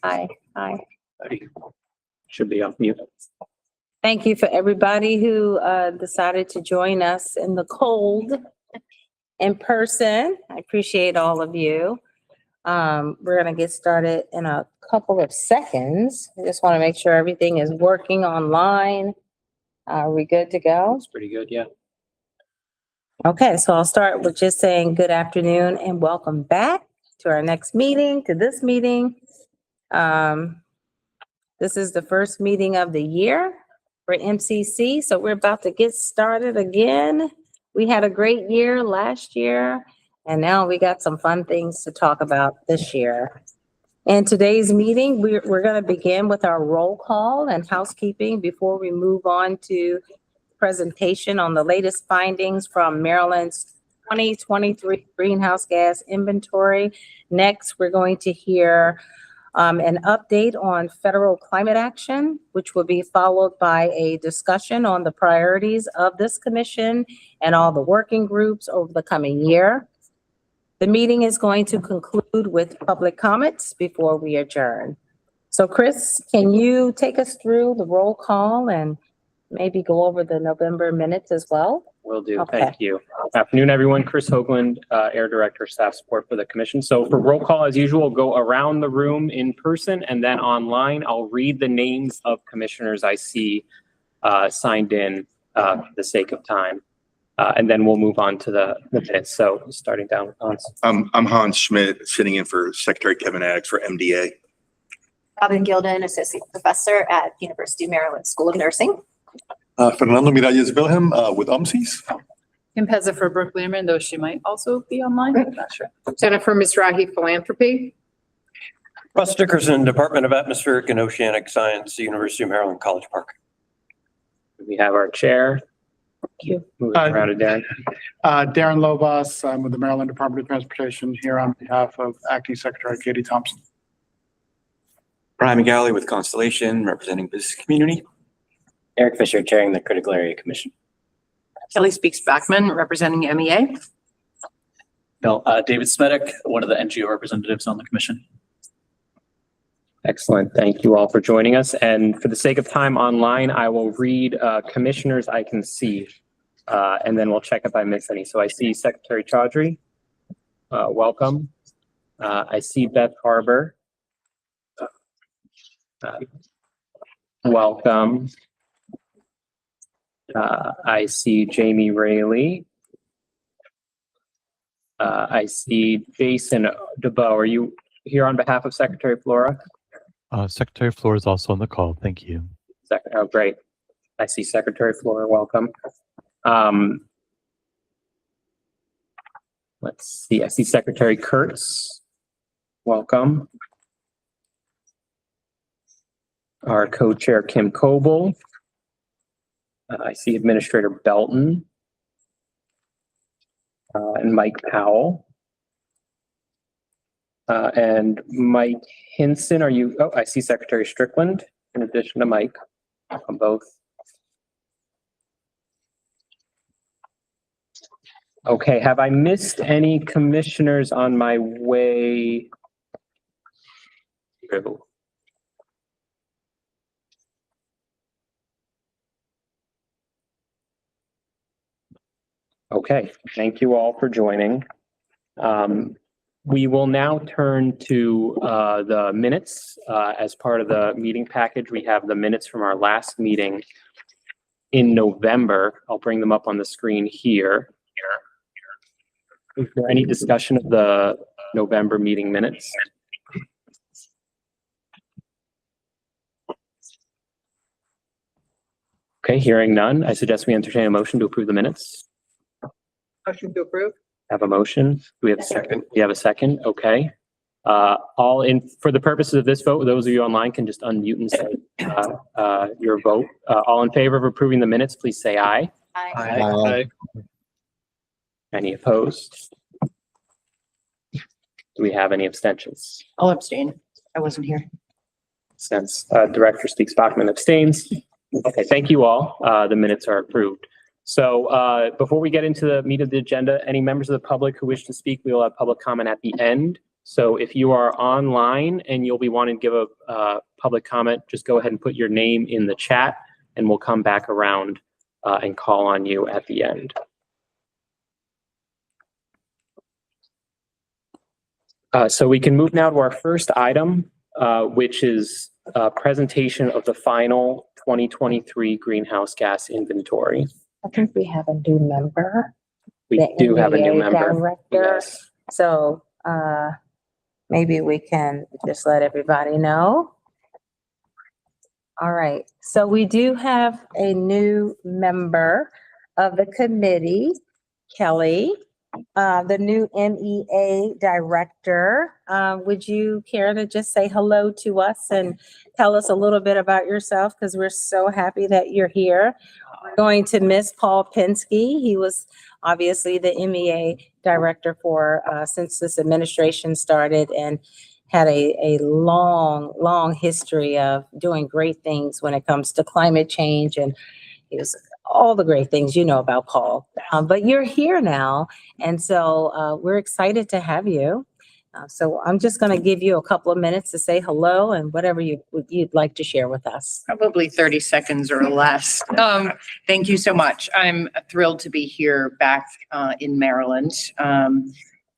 Hi. Hi. Should be off mute. Thank you for everybody who decided to join us in the cold in person. I appreciate all of you. We're gonna get started in a couple of seconds. I just want to make sure everything is working online. Are we good to go? It's pretty good, yeah. Okay, so I'll start with just saying good afternoon and welcome back to our next meeting, to this meeting. This is the first meeting of the year for MCC, so we're about to get started again. We had a great year last year, and now we got some fun things to talk about this year. In today's meeting, we're going to begin with our roll call and housekeeping before we move on to presentation on the latest findings from Maryland's 2023 greenhouse gas inventory. Next, we're going to hear an update on federal climate action, which will be followed by a discussion on the priorities of this commission and all the working groups over the coming year. The meeting is going to conclude with public comments before we adjourn. So Chris, can you take us through the roll call and maybe go over the November minutes as well? Will do. Okay. Thank you. Afternoon, everyone. Chris Hoagland, Air Director, Staff Support for the Commission. So for roll call, as usual, go around the room in person and then online. I'll read the names of commissioners I see signed in for the sake of time. And then we'll move on to the minutes. So starting down with Hans. I'm Hans Schmidt, sitting in for Secretary Kevin Addix for MDA. Robin Gilden, Associate Professor at University of Maryland School of Nursing. Fernando Miralles Wilhelm with UMSIS. Kim Pezza for Brooke Lehman, though she might also be online. I'm not sure. Jennifer Mizrahi, Philanthropy. Russ Dickerson, Department of Atmospheric and Oceanic Science, University of Maryland, College Park. We have our chair. Thank you. Moving around to Darren. Darren Lobos, I'm with the Maryland Department of Transportation here on behalf of Acting Secretary Katie Thompson. Brian McGalley with Constellation, representing business community. Eric Fisher, chairing the Critical Area Commission. Kelly Speaks Backman, representing MEA. David Smedick, one of the NGO representatives on the commission. Excellent. Thank you all for joining us. And for the sake of time online, I will read commissioners I can see, and then we'll check if I miss any. So I see Secretary Chaudhry. Welcome. I see Beth Harbor. Welcome. I see Jamie Raley. I see Jason DeBow. Are you here on behalf of Secretary Flora? Secretary Flora is also on the call. Thank you. Oh, great. I see Secretary Flora. Welcome. Let's see. I see Secretary Kurtz. Welcome. Our co-chair, Kim Coble. I see Administrator Belton and Mike Powell. And Mike Hinson, are you? Oh, I see Secretary Strickland in addition to Mike. Welcome both. Okay, have I missed any commissioners on my way through? Okay, thank you all for joining. We will now turn to the minutes. As part of the meeting package, we have the minutes from our last meeting in November. I'll bring them up on the screen here. Is there any discussion of the November meeting minutes? Okay, hearing none, I suggest we entertain a motion to approve the minutes. Motion to approve. Have a motion. Do we have a second? We have a second. Okay. All in for the purposes of this vote, those of you online can just unmute and say your vote. All in favor of approving the minutes, please say aye. Aye. Aye. Any opposed? Do we have any abstentions? I'll abstain. I wasn't here. Since Director Speaks Bachman abstains. Okay, thank you all. The minutes are approved. So before we get into the meat of the agenda, any members of the public who wish to speak, we will have public comment at the end. So if you are online and you'll be wanting to give a public comment, just go ahead and put your name in the chat and we'll come back around and call on you at the end. So we can move now to our first item, which is a presentation of the final 2023 greenhouse gas inventory. I think we have a new member. We the do have a new NBA member. Director. Yes. So maybe we can just let everybody know. All right, so we do have a new member of the committee, Kelly, the new MEA Director. Would you care to just say hello to us and tell us a little bit about yourself? Because we're so happy that you're here. We're going to miss Paul Pinsky. He was obviously the MEA Director for since this administration started and had a long history of doing great things when it comes to climate change, and he was all the great things you know about Paul. But you're here now, and so we're excited to have you. So I'm just going to give you a couple of minutes to say hello and whatever you'd like to share with us. Probably 30 seconds or less. Thank you so much. I'm thrilled to be here back in Maryland.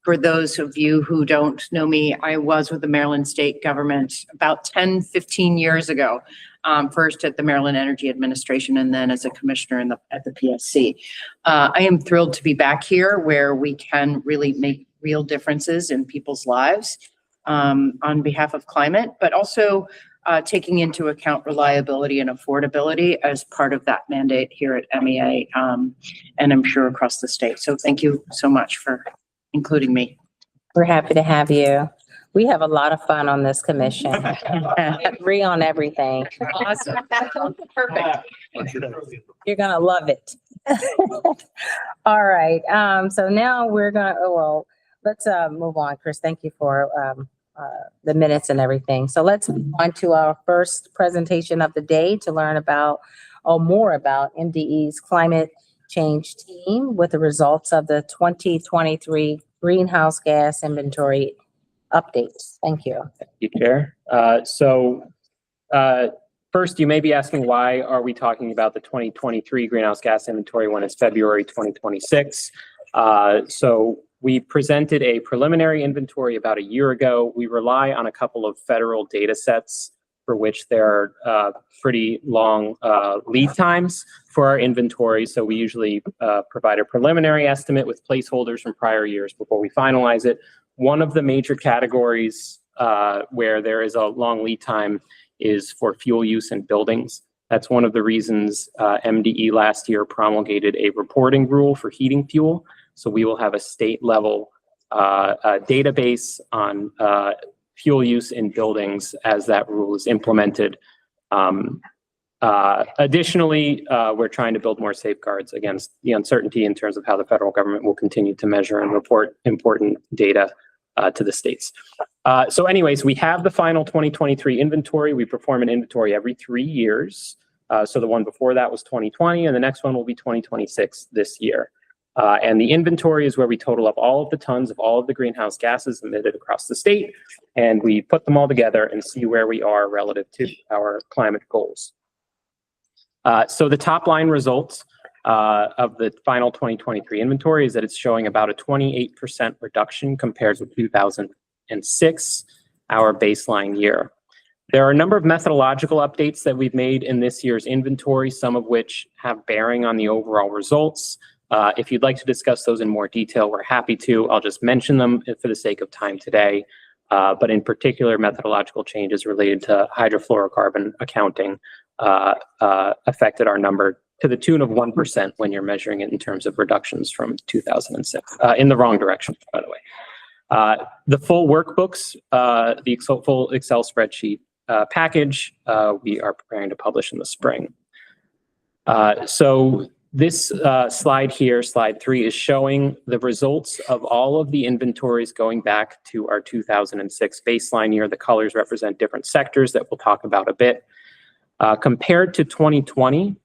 For those of you who don't know me, I was with the Maryland state government about 10, 15 years ago. First at the Maryland Energy Administration and then as a commissioner at the PSC. I am thrilled to be back here where we can really make real differences in people's lives on behalf of climate, but also taking into account reliability and affordability as part of that mandate here at MEA and I'm sure across the state. So thank you so much for including me. We're happy to have you. We have a lot of fun on this commission. Agree on everything. Awesome. Perfect. You're gonna love it. All right, so now we're gonna, let's move on. Chris, thank you for the minutes and everything. So let's move on to our first presentation of the day to learn about, more about MDE's climate change team with the results of the 2023 greenhouse gas inventory updates. Thank you. Thank you, Chair. First, you may be asking, why are we talking about the 2023 greenhouse gas inventory when it's February 2026? So we presented a preliminary inventory about a year ago. We rely on a couple of federal data sets for which there are pretty long lead times for our inventory. So we usually provide a preliminary estimate with placeholders from prior years before we finalize it. One of the major categories where there is a long lead time is for fuel use in buildings. That's one of the reasons MDE last year promulgated a reporting rule for heating fuel. So we will have a state level database on fuel use in buildings as that rule is implemented. Additionally, we're trying to build more safeguards against the uncertainty in terms of how the federal government will continue to measure and report important data to the states. So anyways, we have the final 2023 inventory. We perform an inventory every 3 years. So the one before that was 2020 and the next one will be 2026 this year. And the inventory is where we total up all of the tons of all of the greenhouse gases emitted across the state, and we put them all together and see where we are relative to our climate goals. So the top line results of the final 2023 inventory is that it's showing about a 28% reduction compared with 2006, our baseline year. There are a number of methodological updates that we've made in this year's inventory, some of which have bearing on the overall results. If you'd like to discuss those in more detail, we're happy to. I'll just mention them for the sake of time today. But in particular, methodological changes related to hydrofluorocarbon accounting affected our number to the tune of 1% when you're measuring it in terms of reductions from 2006, in the wrong direction, by the way. The full workbooks, the full Excel spreadsheet package, we are preparing to publish in the spring. So this slide here, slide 3, is showing the results of all of the inventories going back to our 2006 baseline year. The colors represent different sectors that we'll talk about a bit. Compared to 2020,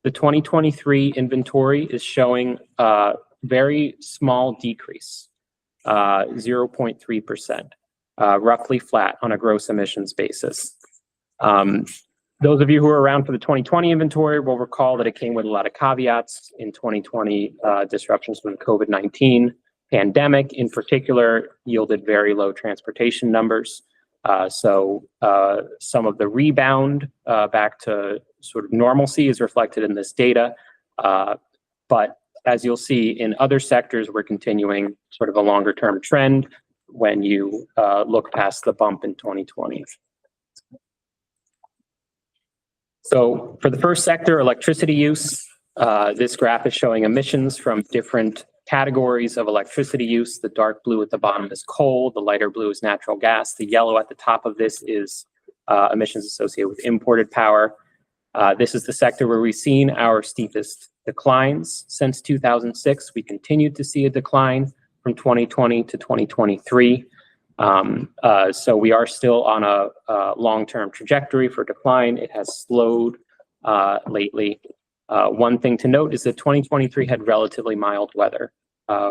the 2023 inventory is showing a very small decrease, 0.3%. roughly flat on a gross emissions basis. Those of you who were around for the 2020 inventory will recall that it came with a lot of caveats. In 2020, disruptions from the COVID-19 pandemic in particular yielded very low transportation numbers. So some of the rebound back to sort of normalcy is reflected in this data. But as you'll see in other sectors, we're continuing sort of a longer term trend when you look past the bump in 2020. So for the first sector, electricity use, this graph is showing emissions from different categories of electricity use. The dark blue at the bottom is coal, the lighter blue is natural gas, the yellow at the top of this is emissions associated with imported power. This is the sector where we've seen our steepest declines since 2006. We continued to see a decline from 2020 to 2023. So we are still on a long-term trajectory for decline. It has slowed lately. One thing to note is that 2023 had relatively mild weather,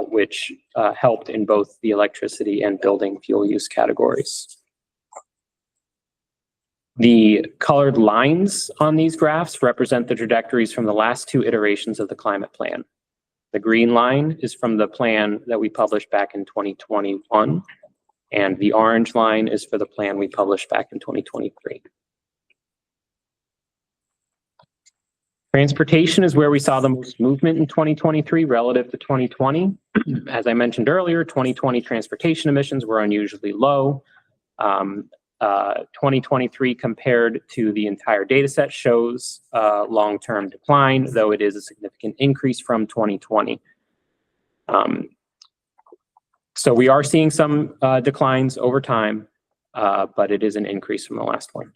which helped in both the electricity and building fuel use categories. The colored lines on these graphs represent the trajectories from the last two iterations of the climate plan. The green line is from the plan that we published back in 2021, and the orange line is for the plan we published back in 2023. Transportation is where we saw the most movement in 2023 relative to 2020. As I mentioned earlier, 2020 transportation emissions were unusually low. 2023 compared to the entire data set shows long-term decline, though it is a significant increase from 2020. So we are seeing some declines over time, but it is an increase from the last one.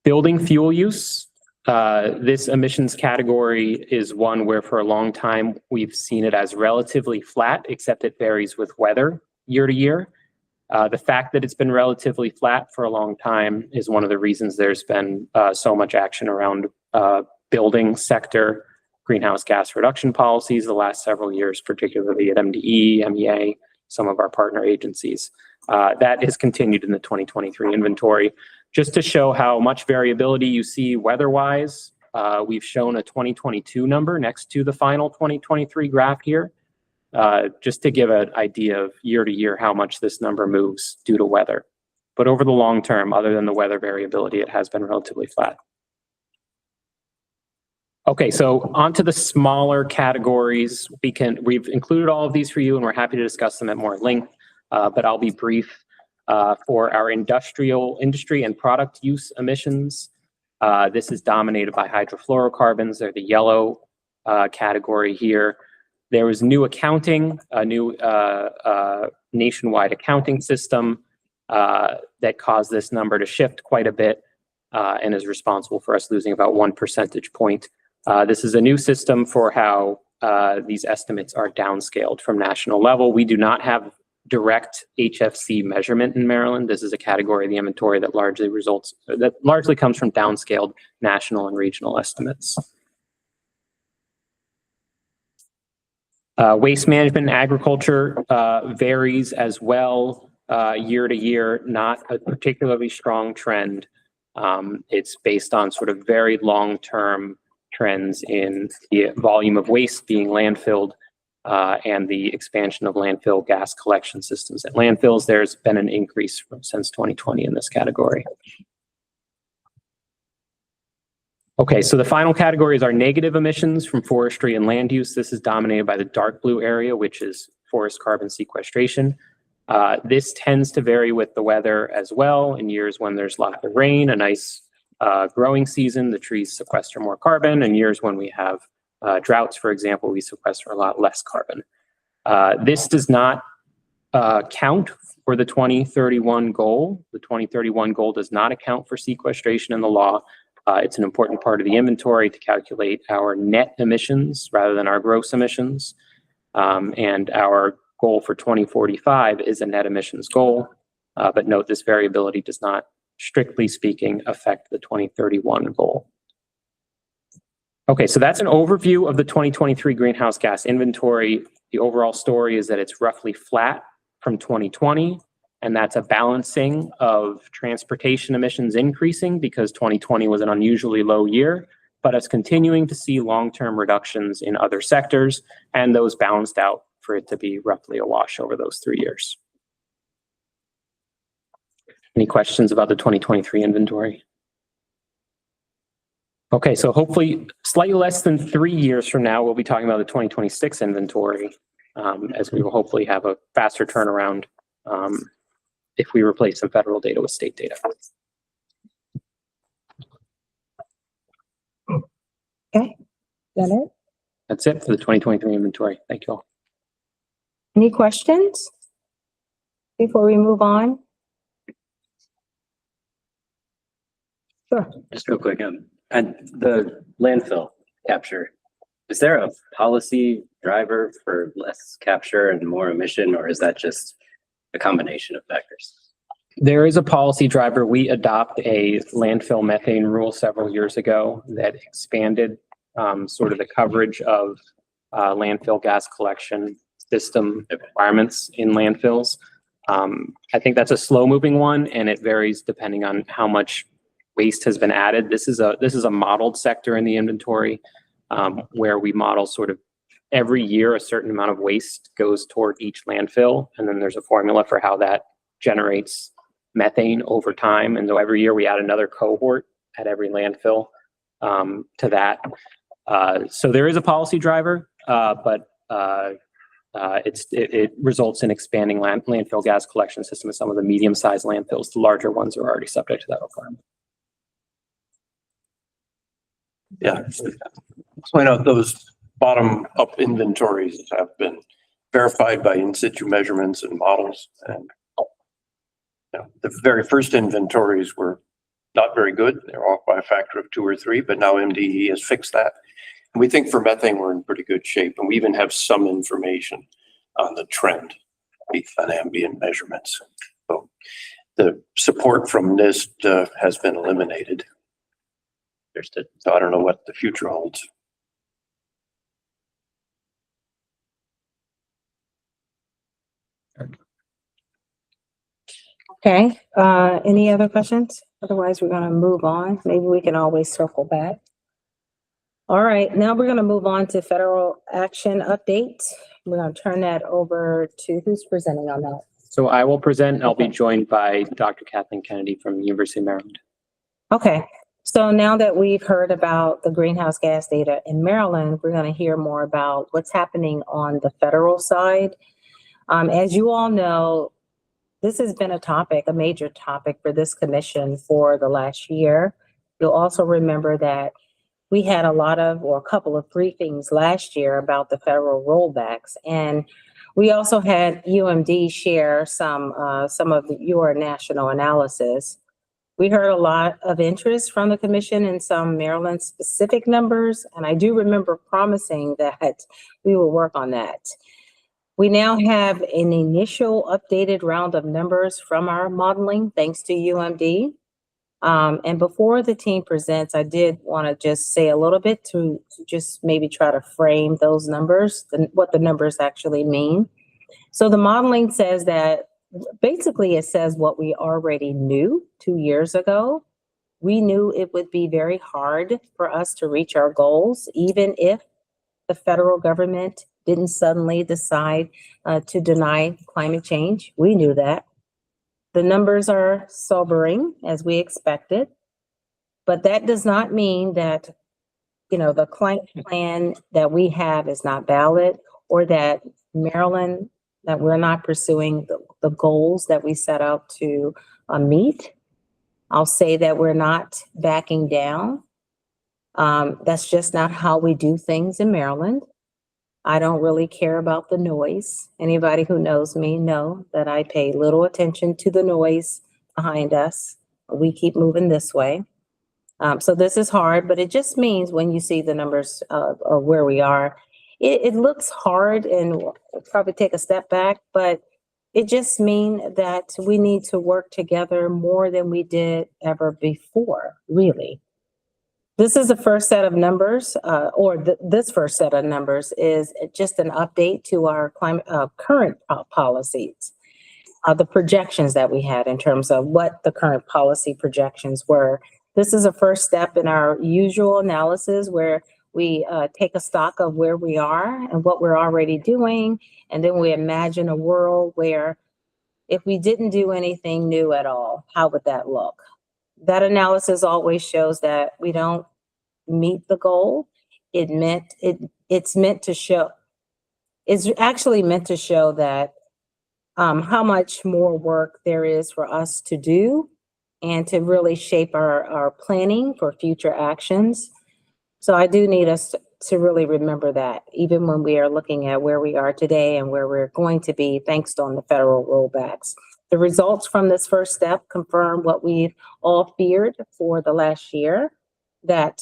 Building fuel use. This emissions category is one where for a long time we've seen it as relatively flat, except it varies with weather year to year. The fact that it's been relatively flat for a long time is one of the reasons there's been so much action around building sector greenhouse gas reduction policies the last several years, particularly at MDE, MEA, some of our partner agencies. That has continued in the 2023 inventory. Just to show how much variability you see weather-wise, we've shown a 2022 number next to the final 2023 graph here, just to give an idea of year to year how much this number moves due to weather. But over the long term, other than the weather variability, it has been relatively flat. Okay, so onto the smaller categories. We've included all of these for you, and we're happy to discuss them at more length, but I'll be brief. For our industry and product use emissions, this is dominated by hydrofluorocarbons. They're the yellow category here. There was new accounting, a new nationwide accounting system that caused this number to shift quite a bit and is responsible for us losing about 1 percentage point. This is a new system for how these estimates are downscaled from national level. We do not have direct HFC measurement in Maryland. This is a category of the inventory that largely comes from downscaled national and regional estimates. Waste management and agriculture varies as well year to year, not a particularly strong trend. It's based on sort of very long-term trends in the volume of waste being landfilled and the expansion of landfill gas collection systems. At landfills, there's been an increase since 2020 in this category. Okay, so the final category is our negative emissions from forestry and land use. This is dominated by the dark blue area, which is forest carbon sequestration. This tends to vary with the weather as well. In years when there's lots of rain, a nice growing season, the trees sequester more carbon. In years when we have droughts, for example, we sequester a lot less carbon. This does not count for the 2031 goal. The 2031 goal does not account for sequestration in the law. It's an important part of the inventory to calculate our net emissions rather than our gross emissions. And our goal for 2045 is a net emissions goal. But note this variability does not, strictly speaking, affect the 2031 goal. Okay, so that's an overview of the 2023 greenhouse gas inventory. The overall story is that it's roughly flat from 2020, and that's a balancing of transportation emissions increasing because 2020 was an unusually low year, but us continuing to see long-term reductions in other sectors, and those balanced out for it to be roughly a wash over those 3 years. Any questions about the 2023 inventory? Okay, so hopefully slightly less than 3 years from now, we'll be talking about the 2026 inventory, as we will hopefully have a faster turnaround if we replace some federal data with state data. Okay, that it? That's it for the 2023 inventory. Thank you all. Any questions before we move on? Sure. Just real quick, and the landfill capture, is there a policy driver for less capture and more emission, or is that just a combination of factors? There is a policy driver. We adopt a landfill methane rule several years ago that expanded sort of the coverage of landfill gas collection system requirements in landfills. I think that's a slow moving one, and it varies depending on how much waste has been added. This is a modeled sector in the inventory where we model sort of every year a certain amount of waste goes toward each landfill, and then there's a formula for how that generates methane over time. And so every year we add another cohort at every landfill to that. So there is a policy driver, but it results in expanding landfill gas collection system in some of the medium-sized landfills. The larger ones are already subject to that requirement. Yeah. Point out those bottom up inventories have been verified by in situ measurements and models. And the very first inventories were not very good. They're off by a factor of 2 or 3, but now MDE has fixed that. And we think for methane, we're in pretty good shape. And we even have some information on the trend on ambient measurements. So the support from NIST has been eliminated. Understood. So I don't know what the future holds. Okay, any other questions? Otherwise, we're gonna move on. Maybe we can always circle back. All right, now we're gonna move on to federal action update. We're gonna turn that over to who's presenting on that. So I will present. I'll be joined by Dr. Kathleen Kennedy from the University of Maryland. Okay, so now that we've heard about the greenhouse gas data in Maryland, we're gonna hear more about what's happening on the federal side. As you all know, this has been a major topic for this commission for the last year. You'll also remember that we had a couple of briefings last year about the federal rollbacks. And we also had UMD share some of your national analysis. We heard a lot of interest from the commission in some Maryland specific numbers. And I do remember promising that we will work on that. We now have an initial updated round of numbers from our modeling, thanks to UMD. And before the team presents, I did want to just say a little bit to just maybe try to frame those numbers, what the numbers actually mean. So the modeling says that, basically it says what we already knew 2 years ago. We knew it would be very hard for us to reach our goals, even if the federal government didn't suddenly decide to deny climate change. We knew that. The numbers are sobering, as we expected, but that does not mean that, the climate plan that we have is not valid, or that Maryland, that we're not pursuing the goals that we set out to meet. I'll say that we're not backing down. That's just not how we do things in Maryland. I don't really care about the noise. Anybody who knows me know that I pay little attention to the noise behind us. We keep moving this way. So this is hard, but it just means when you see the numbers of where we are, it looks hard and we'll probably take a step back, but it just means that we need to work together more than we did ever before, really. This is the first set of numbers, this first set of numbers is just an update to our climate, current policies. The projections that we had in terms of what the current policy projections were. This is a first step in our usual analysis where we take a stock of where we are and what we're already doing. And then we imagine a world where if we didn't do anything new at all, how would that look? That analysis always shows that we don't meet the goal. It's actually meant to show that how much more work there is for us to do and to really shape our planning for future actions. So I do need us to really remember that, even when we are looking at where we are today and where we're going to be thanks to the federal rollbacks. The results from this first step confirm what we've all feared for the last year, that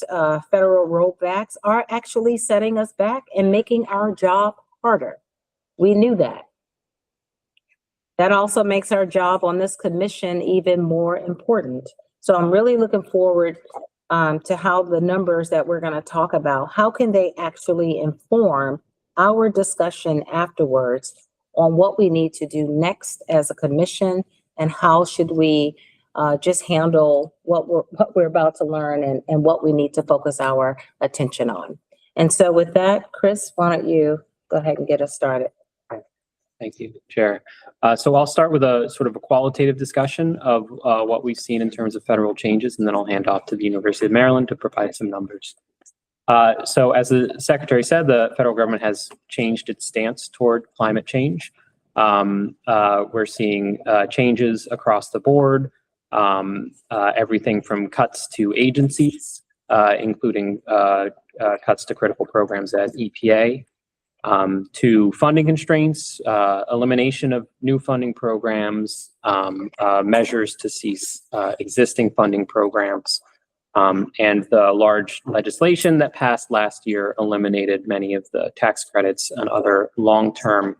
federal rollbacks are actually setting us back and making our job harder. We knew that. That also makes our job on this commission even more important. So I'm really looking forward to how the numbers that we're going to talk about, how can they actually inform our discussion afterwards on what we need to do next as a commission, and how should we just handle what we're about to learn and what we need to focus our attention on. And so with that, Chris, why don't you go ahead and get us started? Thank you, Chair. So I'll start with a sort of a qualitative discussion of what we've seen in terms of federal changes, and then I'll hand off to the University of Maryland to provide some numbers. So as the Secretary said, the federal government has changed its stance toward climate change. We're seeing changes across the board, everything from cuts to agencies, including cuts to critical programs at EPA, to funding constraints, elimination of new funding programs, measures to cease existing funding programs, and the large legislation that passed last year eliminated many of the tax credits and other long-term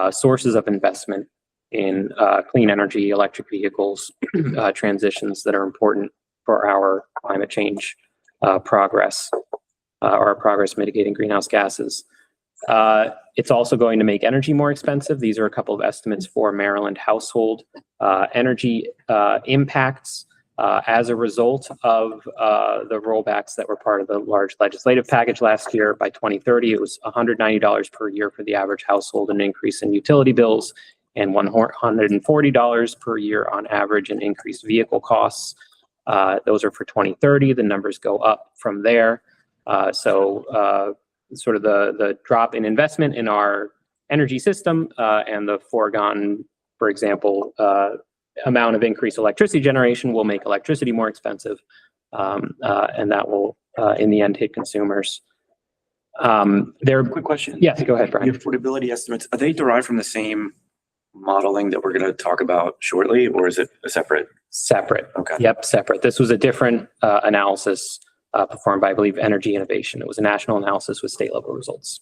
sources of investment in clean energy, electric vehicles, transitions that are important for our climate change progress, or our progress mitigating greenhouse gases. It's also going to make energy more expensive. These are a couple of estimates for Maryland household energy impacts as a result of the rollbacks that were part of the large legislative package last year. By 2030, it was $190 per year for the average household, an increase in utility bills, and $140 per year on average in increased vehicle costs. Those are for 2030. The numbers go up from there. Sort of the drop in investment in our energy system and the foregone, for example, amount of increased electricity generation will make electricity more expensive, and that will, in the end, hit consumers. Quick question. Yes, go ahead, Brian. The affordability estimates, are they derived from the same modeling that we're going to talk about shortly, or is it a separate? Separate. Okay. Yep, separate. This was a different analysis performed by, I believe, Energy Innovation. It was a national analysis with state level results.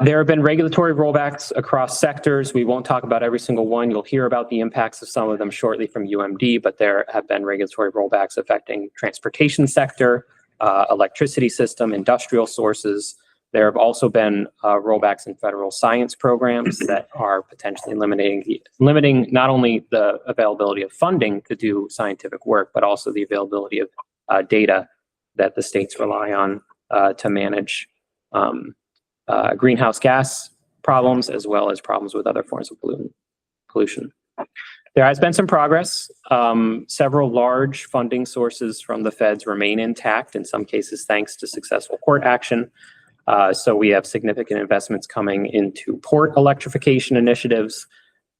There have been regulatory rollbacks across sectors. We won't talk about every single one. You'll hear about the impacts of some of them shortly from UMD, but there have been regulatory rollbacks affecting transportation sector, electricity system, industrial sources. There have also been rollbacks in federal science programs that are potentially limiting not only the availability of funding to do scientific work, but also the availability of data that the states rely on to manage greenhouse gas problems, as well as problems with other forms of pollution. There has been some progress. Several large funding sources from the feds remain intact, in some cases thanks to successful court action. So we have significant investments coming into port electrification initiatives.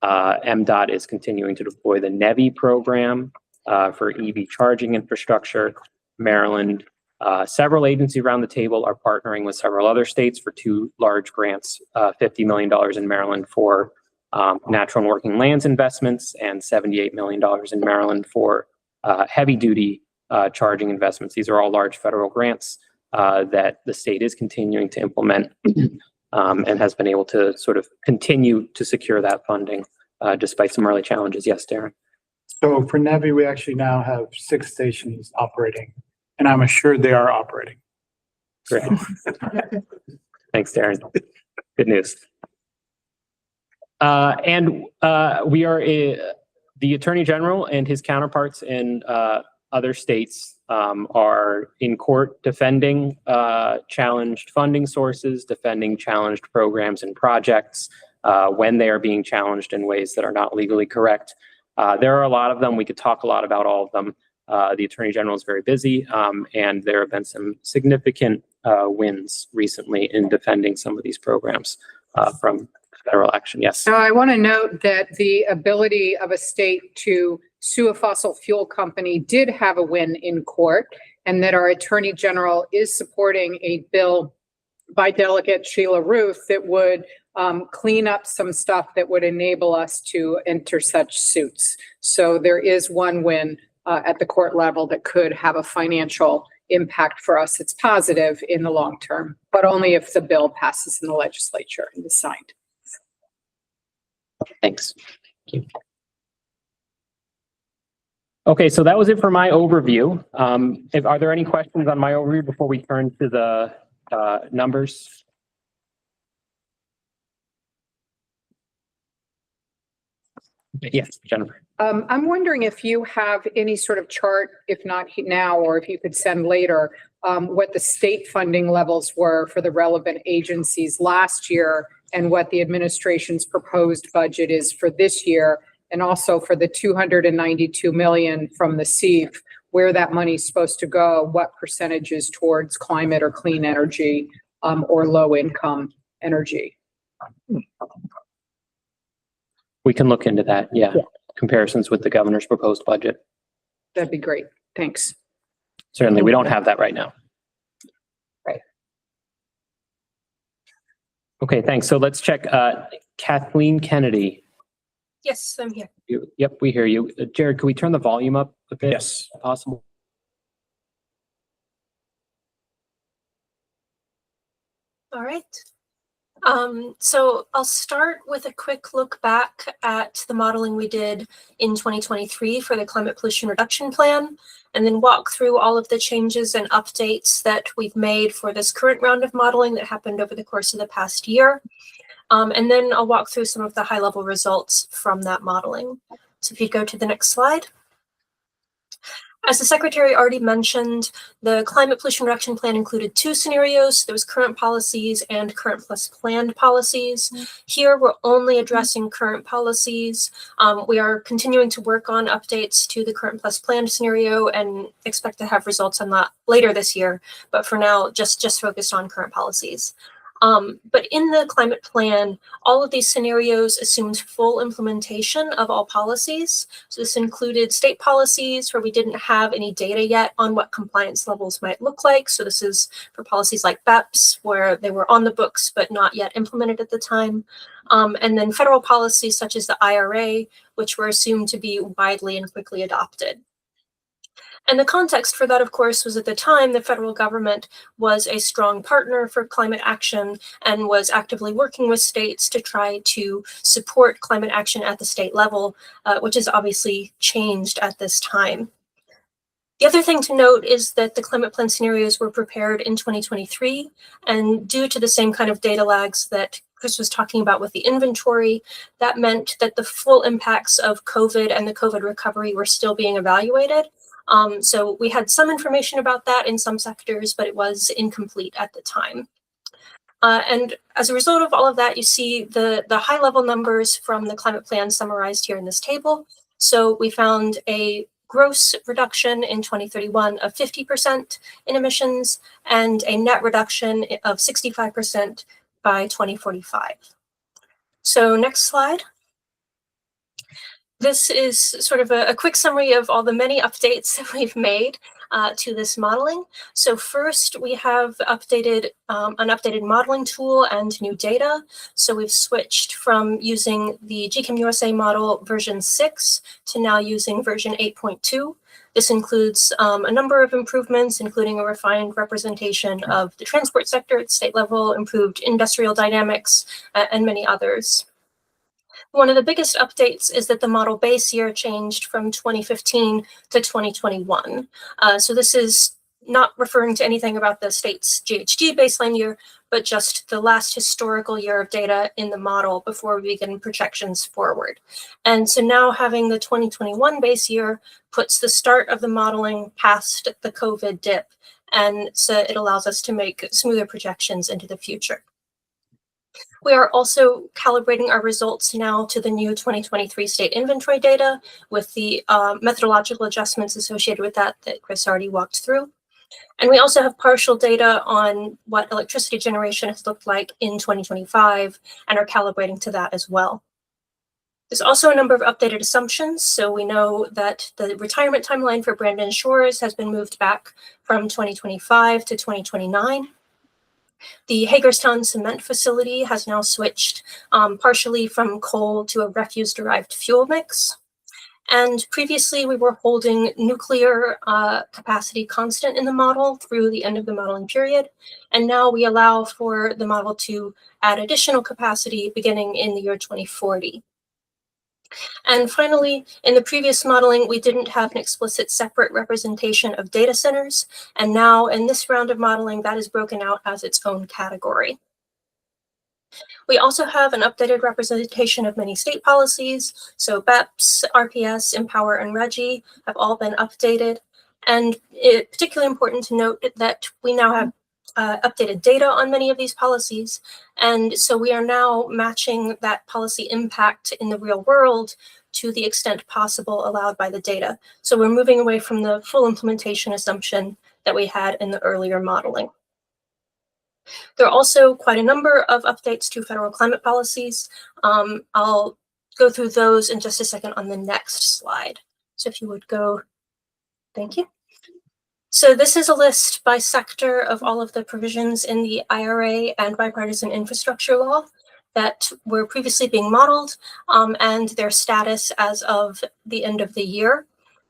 MDOT is continuing to deploy the NEVI program for EV charging infrastructure. Maryland, several agencies around the table are partnering with several other states for two large grants, $50 million in Maryland for natural and working lands investments, and $78 million in Maryland for heavy duty charging investments. These are all large federal grants that the state is continuing to implement and has been able to sort of continue to secure that funding despite some early challenges. Yes, Darren. So for NEVI, we actually now have 6 stations operating, and I'm assured they are operating. Great. Thanks, Darren. Good news. We are, the Attorney General and his counterparts in other states are in court defending challenged funding sources, defending challenged programs and projects when they are being challenged in ways that are not legally correct. There are a lot of them. We could talk a lot about all of them. The Attorney General is very busy, and there have been some significant wins recently in defending some of these programs from federal action. Yes. So I want to note that the ability of a state to sue a fossil fuel company did have a win in court, and that our Attorney General is supporting a bill by Delegate Sheila Ruth that would clean up some stuff that would enable us to enter such suits. So there is one win at the court level that could have a financial impact for us. It's positive in the long term, but only if the bill passes in the legislature and is signed. Thanks. Thank you. Okay, so that was it for my overview. Are there any questions on my overview before we turn to the numbers? Yes, Jennifer. I'm wondering if you have any sort of chart, if not now, or if you could send later, what the state funding levels were for the relevant agencies last year and what the administration's proposed budget is for this year, and also for the $292 million from the CEF, where that money is supposed to go, what percentage is towards climate or clean energy or low income energy. We can look into that. Yeah. Comparisons with the governor's proposed budget. That'd be great. Thanks. Certainly. We don't have that right now. Right. Okay, thanks. So let's check Kathleen Kennedy. Yes, I'm here. Yep, we hear you. Jared, can we turn the volume up a bit? Yes. If possible. All right. So I'll start with a quick look back at the modeling we did in 2023 for the Climate Pollution Reduction Plan, and then walk through all of the changes and updates that we've made for this current round of modeling that happened over the course of the past year. And then I'll walk through some of the high-level results from that modeling. So if you go to the next slide. As the Secretary already mentioned, the Climate Pollution Reduction Plan included 2 scenarios. There was current policies and current plus planned policies. Here, we're only addressing current policies. We are continuing to work on updates to the current plus planned scenario and expect to have results on that later this year. But for now, just focused on current policies. But in the climate plan, all of these scenarios assumed full implementation of all policies. So this included state policies where we didn't have any data yet on what compliance levels might look like. So this is for policies like BEPS, where they were on the books but not yet implemented at the time. And then federal policies such as the IRA, which were assumed to be widely and quickly adopted. And the context for that, of course, was at the time the federal government was a strong partner for climate action and was actively working with states to try to support climate action at the state level, which has obviously changed at this time. The other thing to note is that the climate plan scenarios were prepared in 2023, and due to the same kind of data lags that Chris was talking about with the inventory, that meant that the full impacts of COVID and the COVID recovery were still being evaluated. So we had some information about that in some sectors, but it was incomplete at the time. And as a result of all of that, you see the high level numbers from the climate plan summarized here in this table. So we found a gross reduction in 2031 of 50% in emissions and a net reduction of 65% by 2045. So next slide. This is sort of a quick summary of all the many updates that we've made to this modeling. So first, we have updated an updated modeling tool and new data. So we've switched from using the GChem USA model version 6 to now using version 8.2. This includes a number of improvements, including a refined representation of the transport sector at state level, improved industrial dynamics, and many others. One of the biggest updates is that the model base year changed from 2015 to 2021. So this is not referring to anything about the state's GHG baseline year, but just the last historical year of data in the model before we begin projections forward. And so now having the 2021 base year puts the start of the modeling past the COVID dip. And so it allows us to make smoother projections into the future. We are also calibrating our results now to the new 2023 state inventory data with the methodological adjustments associated with that Chris already walked through. And we also have partial data on what electricity generation has looked like in 2025 and are calibrating to that as well. There's also a number of updated assumptions. So we know that the retirement timeline for Brandon Shores has been moved back from 2025 to 2029. The Hagerstown cement facility has now switched partially from coal to a refuse-derived fuel mix. And previously, we were holding nuclear capacity constant in the model through the end of the modeling period. And now we allow for the model to add additional capacity beginning in the year 2040. And finally, in the previous modeling, we didn't have an explicit separate representation of data centers. And now in this round of modeling, that is broken out as its own category. We also have an updated representation of many state policies. So BEPS, RPS, Empower, and RGGI have all been updated. And it's particularly important to note that we now have updated data on many of these policies. And so we are now matching that policy impact in the real world to the extent possible allowed by the data. So we're moving away from the full implementation assumption that we had in the earlier modeling. There are also quite a number of updates to federal climate policies. I'll go through those in just a second on the next slide. So if you would go, thank you. So this is a list by sector of all of the provisions in the IRA and bipartisan infrastructure law that were previously being modeled and their status as of the end of the year.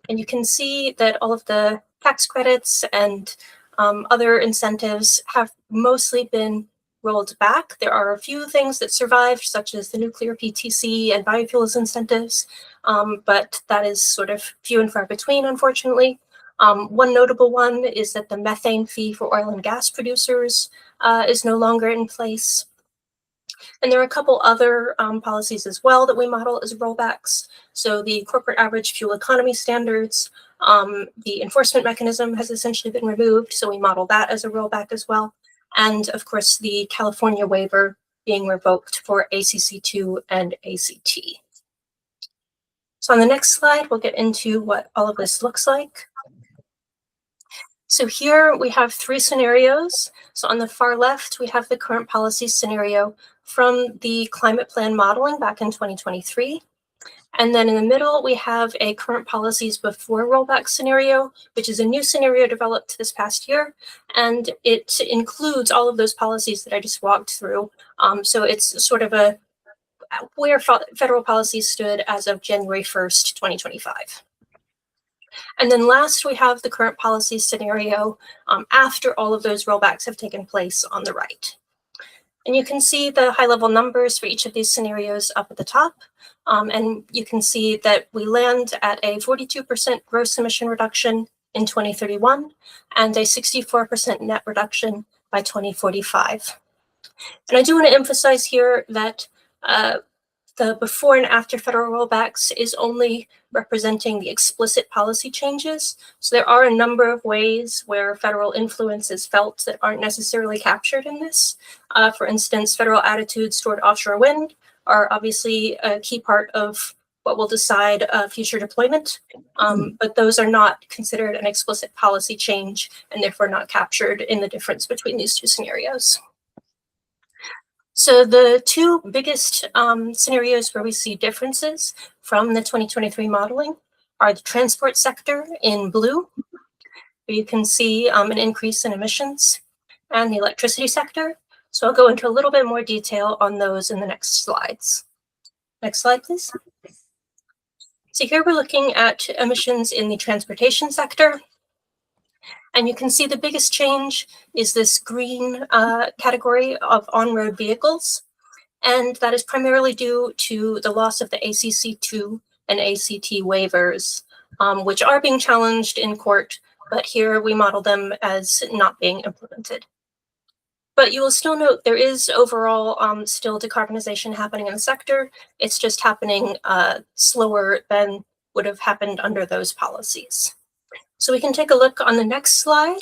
And you can see that all of the tax credits and other incentives have mostly been rolled back. There are a few things that survived, such as the nuclear PTC and biofuels incentives, but that is sort of few and far between, unfortunately. One notable one is that the methane fee for oil and gas producers is no longer in place. And there are a couple other policies as well that we model as rollbacks. So the corporate average fuel economy standards, the enforcement mechanism has essentially been removed. So we model that as a rollback as well. And of course, the California waiver being revoked for ACC2 and ACT. So on the next slide, we'll get into what all of this looks like. So here we have three scenarios. So on the far left, we have the current policy scenario from the climate plan modeling back in 2023. And then in the middle, we have a current policies before rollback scenario, which is a new scenario developed this past year. And it includes all of those policies that I just walked through. So it's sort of a where federal policies stood as of January 1st, 2025. And then last, we have the current policy scenario after all of those rollbacks have taken place on the right. And you can see the high-level numbers for each of these scenarios up at the top. And you can see that we land at a 42% gross emission reduction in 2031 and a 64% net reduction by 2045. And I do want to emphasize here that the before and after federal rollbacks is only representing the explicit policy changes. So there are a number of ways where federal influence is felt that aren't necessarily captured in this. For instance, federal attitudes toward offshore wind are obviously a key part of what will decide future deployment, but those are not considered an explicit policy change and therefore not captured in the difference between these two scenarios. So the two biggest scenarios where we see differences from the 2023 modeling are the transport sector in blue, where you can see an increase in emissions, and the electricity sector. So I'll go into a little bit more detail on those in the next slides. Next slide, please. So here we're looking at emissions in the transportation sector. And you can see the biggest change is this green category of on-road vehicles. And that is primarily due to the loss of the ACC2 and ACT waivers, which are being challenged in court, but here we model them as not being implemented. But you will still note there is overall still decarbonization happening in the sector. It's just happening slower than would have happened under those policies. So we can take a look on the next slide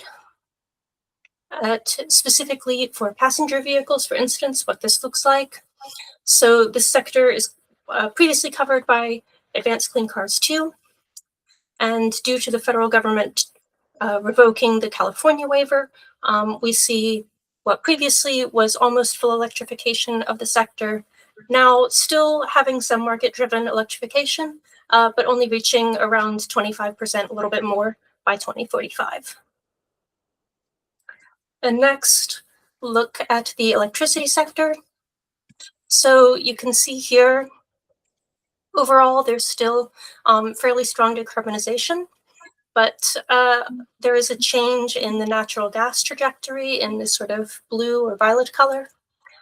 at specifically for passenger vehicles, for instance, what this looks like. So this sector is previously covered by Advanced Clean Cars 2. And due to the federal government revoking the California waiver, we see what previously was almost full electrification of the sector, now still having some market-driven electrification, but only reaching around 25%, a little bit more by 2045. And next, look at the electricity sector. So you can see here, overall, there's still fairly strong decarbonization, but there is a change in the natural gas trajectory in this sort of blue or violet color.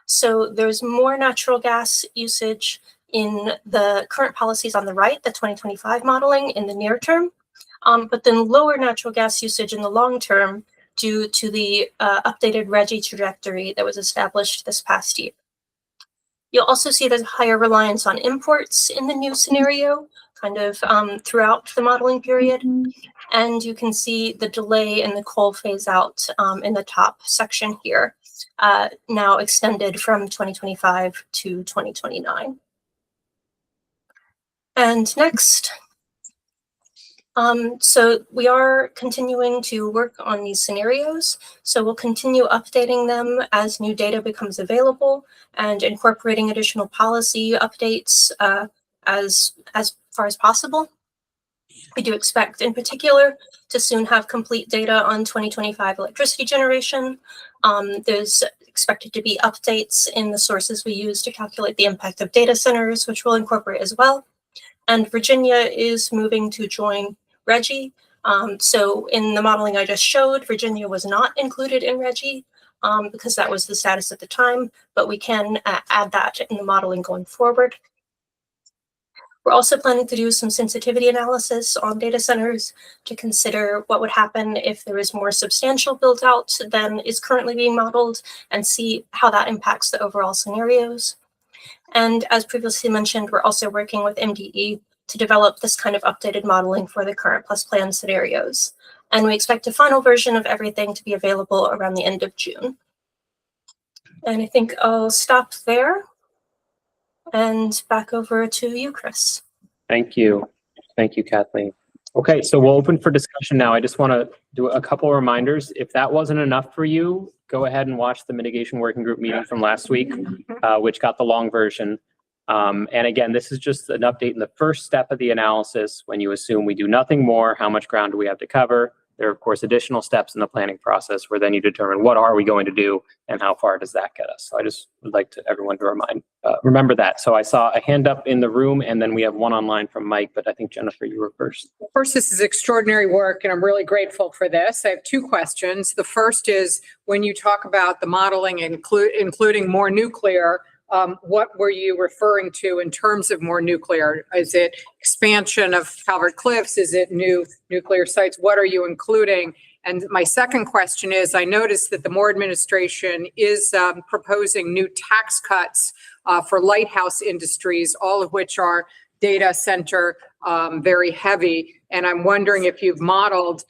So there's more natural gas usage in the current policies on the right, the 2025 modeling in the near term, but then lower natural gas usage in the long term due to the updated RGGI trajectory that was established this past year. You'll also see there's higher reliance on imports in the new scenario, kind of throughout the modeling period. And you can see the delay in the coal phase out in the top section here, now extended from 2025 to 2029. And next, so we are continuing to work on these scenarios. So we'll continue updating them as new data becomes available and incorporating additional policy updates as far as possible. We do expect in particular to soon have complete data on 2025 electricity generation. There's expected to be updates in the sources we use to calculate the impact of data centers, which we'll incorporate as well. And Virginia is moving to join RGGI. So in the modeling I just showed, Virginia was not included in RGGI because that was the status at the time, but we can add that in the modeling going forward. We're also planning to do some sensitivity analysis on data centers to consider what would happen if there is more substantial build out than is currently being modeled and see how that impacts the overall scenarios. And as previously mentioned, we're also working with MDE to develop this kind of updated modeling for the current plus plan scenarios. And we expect a final version of everything to be available around the end of June. And I think I'll stop there and back over to you, Chris. Thank you. Thank you, Kathleen. Okay, so we'll open for discussion now. I just want to do a couple of reminders. If that wasn't enough for you, go ahead and watch the mitigation working group meeting from last week, which got the long version. And again, this is just an update in the first step of the analysis. When you assume we do nothing more, how much ground do we have to cover? There are, of course, additional steps in the planning process where then you determine what are we going to do and how far does that get us. So I just would like to everyone to remember that. So I saw a hand up in the room and then we have one online from Mike, but I think Jennifer, you were first. First, this is extraordinary work, and I'm really grateful for this. I have two questions. The first is, when you talk about the modeling, including more nuclear, what were you referring to in terms of more nuclear? Is it expansion of Calvert Cliffs? Is it new nuclear sites? What are you including? And my second question is, I noticed that the Moore administration is proposing new tax cuts for lighthouse industries, all of which are data center very heavy. And I'm wondering if you've modeled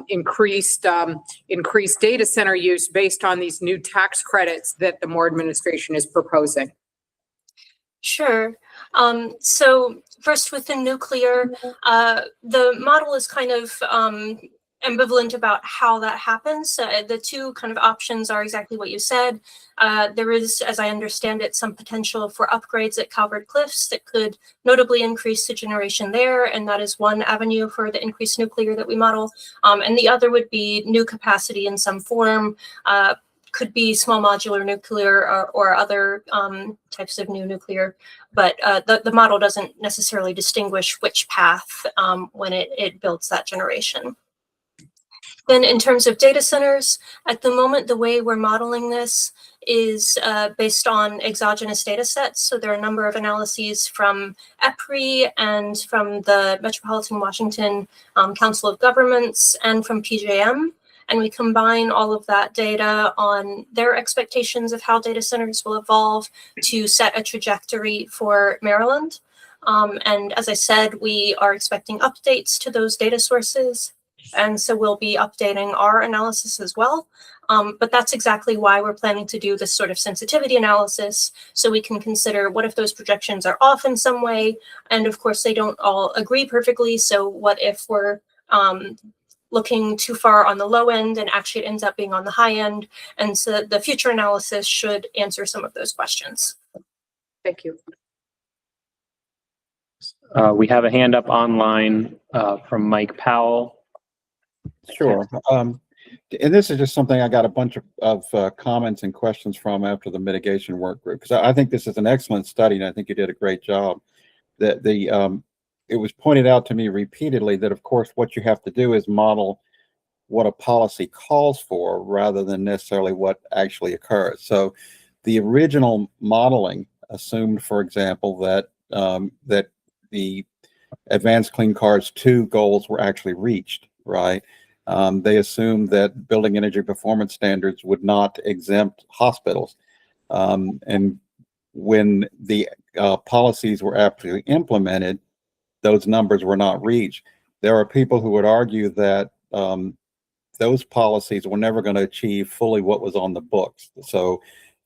increased data center use based on these new tax credits that the Moore administration is proposing. Sure. So first with the nuclear, the model is kind of ambivalent about how that happens. The two kind of options are exactly what you said. There is, as I understand it, some potential for upgrades at Calvert Cliffs that could notably increase the generation there, and that is one avenue for the increased nuclear that we model. And the other would be new capacity in some form, could be small modular nuclear or other types of new nuclear, but the model doesn't necessarily distinguish which path when it builds that generation. Then in terms of data centers, at the moment, the way we're modeling this is based on exogenous data sets. So there are a number of analyses from EPRI and from the Metropolitan Washington Council of Governments and from PJM. And we combine all of that data on their expectations of how data centers will evolve to set a trajectory for Maryland. And as I said, we are expecting updates to those data sources. And so we'll be updating our analysis as well. But that's exactly why we're planning to do this sort of sensitivity analysis, so we can consider what if those projections are off in some way. And of course, they don't all agree perfectly. So what if we're looking too far on the low end and actually it ends up being on the high end? And so the future analysis should answer some of those questions. Thank you. We have a hand up online from Mike Powell. Sure. And this is just something I got a bunch of comments and questions from after the mitigation work group, because I think this is an excellent study and I think you did a great job. That it was pointed out to me repeatedly that, of course, what you have to do is model what a policy calls for rather than necessarily what actually occurs. So the original modeling assumed, for example, that that the Advanced Clean Cars 2 goals were actually reached, right? They assumed that building energy performance standards would not exempt hospitals. And when the policies were actually implemented, those numbers were not reached. There are people who would argue that those policies were never going to achieve fully what was on the books. So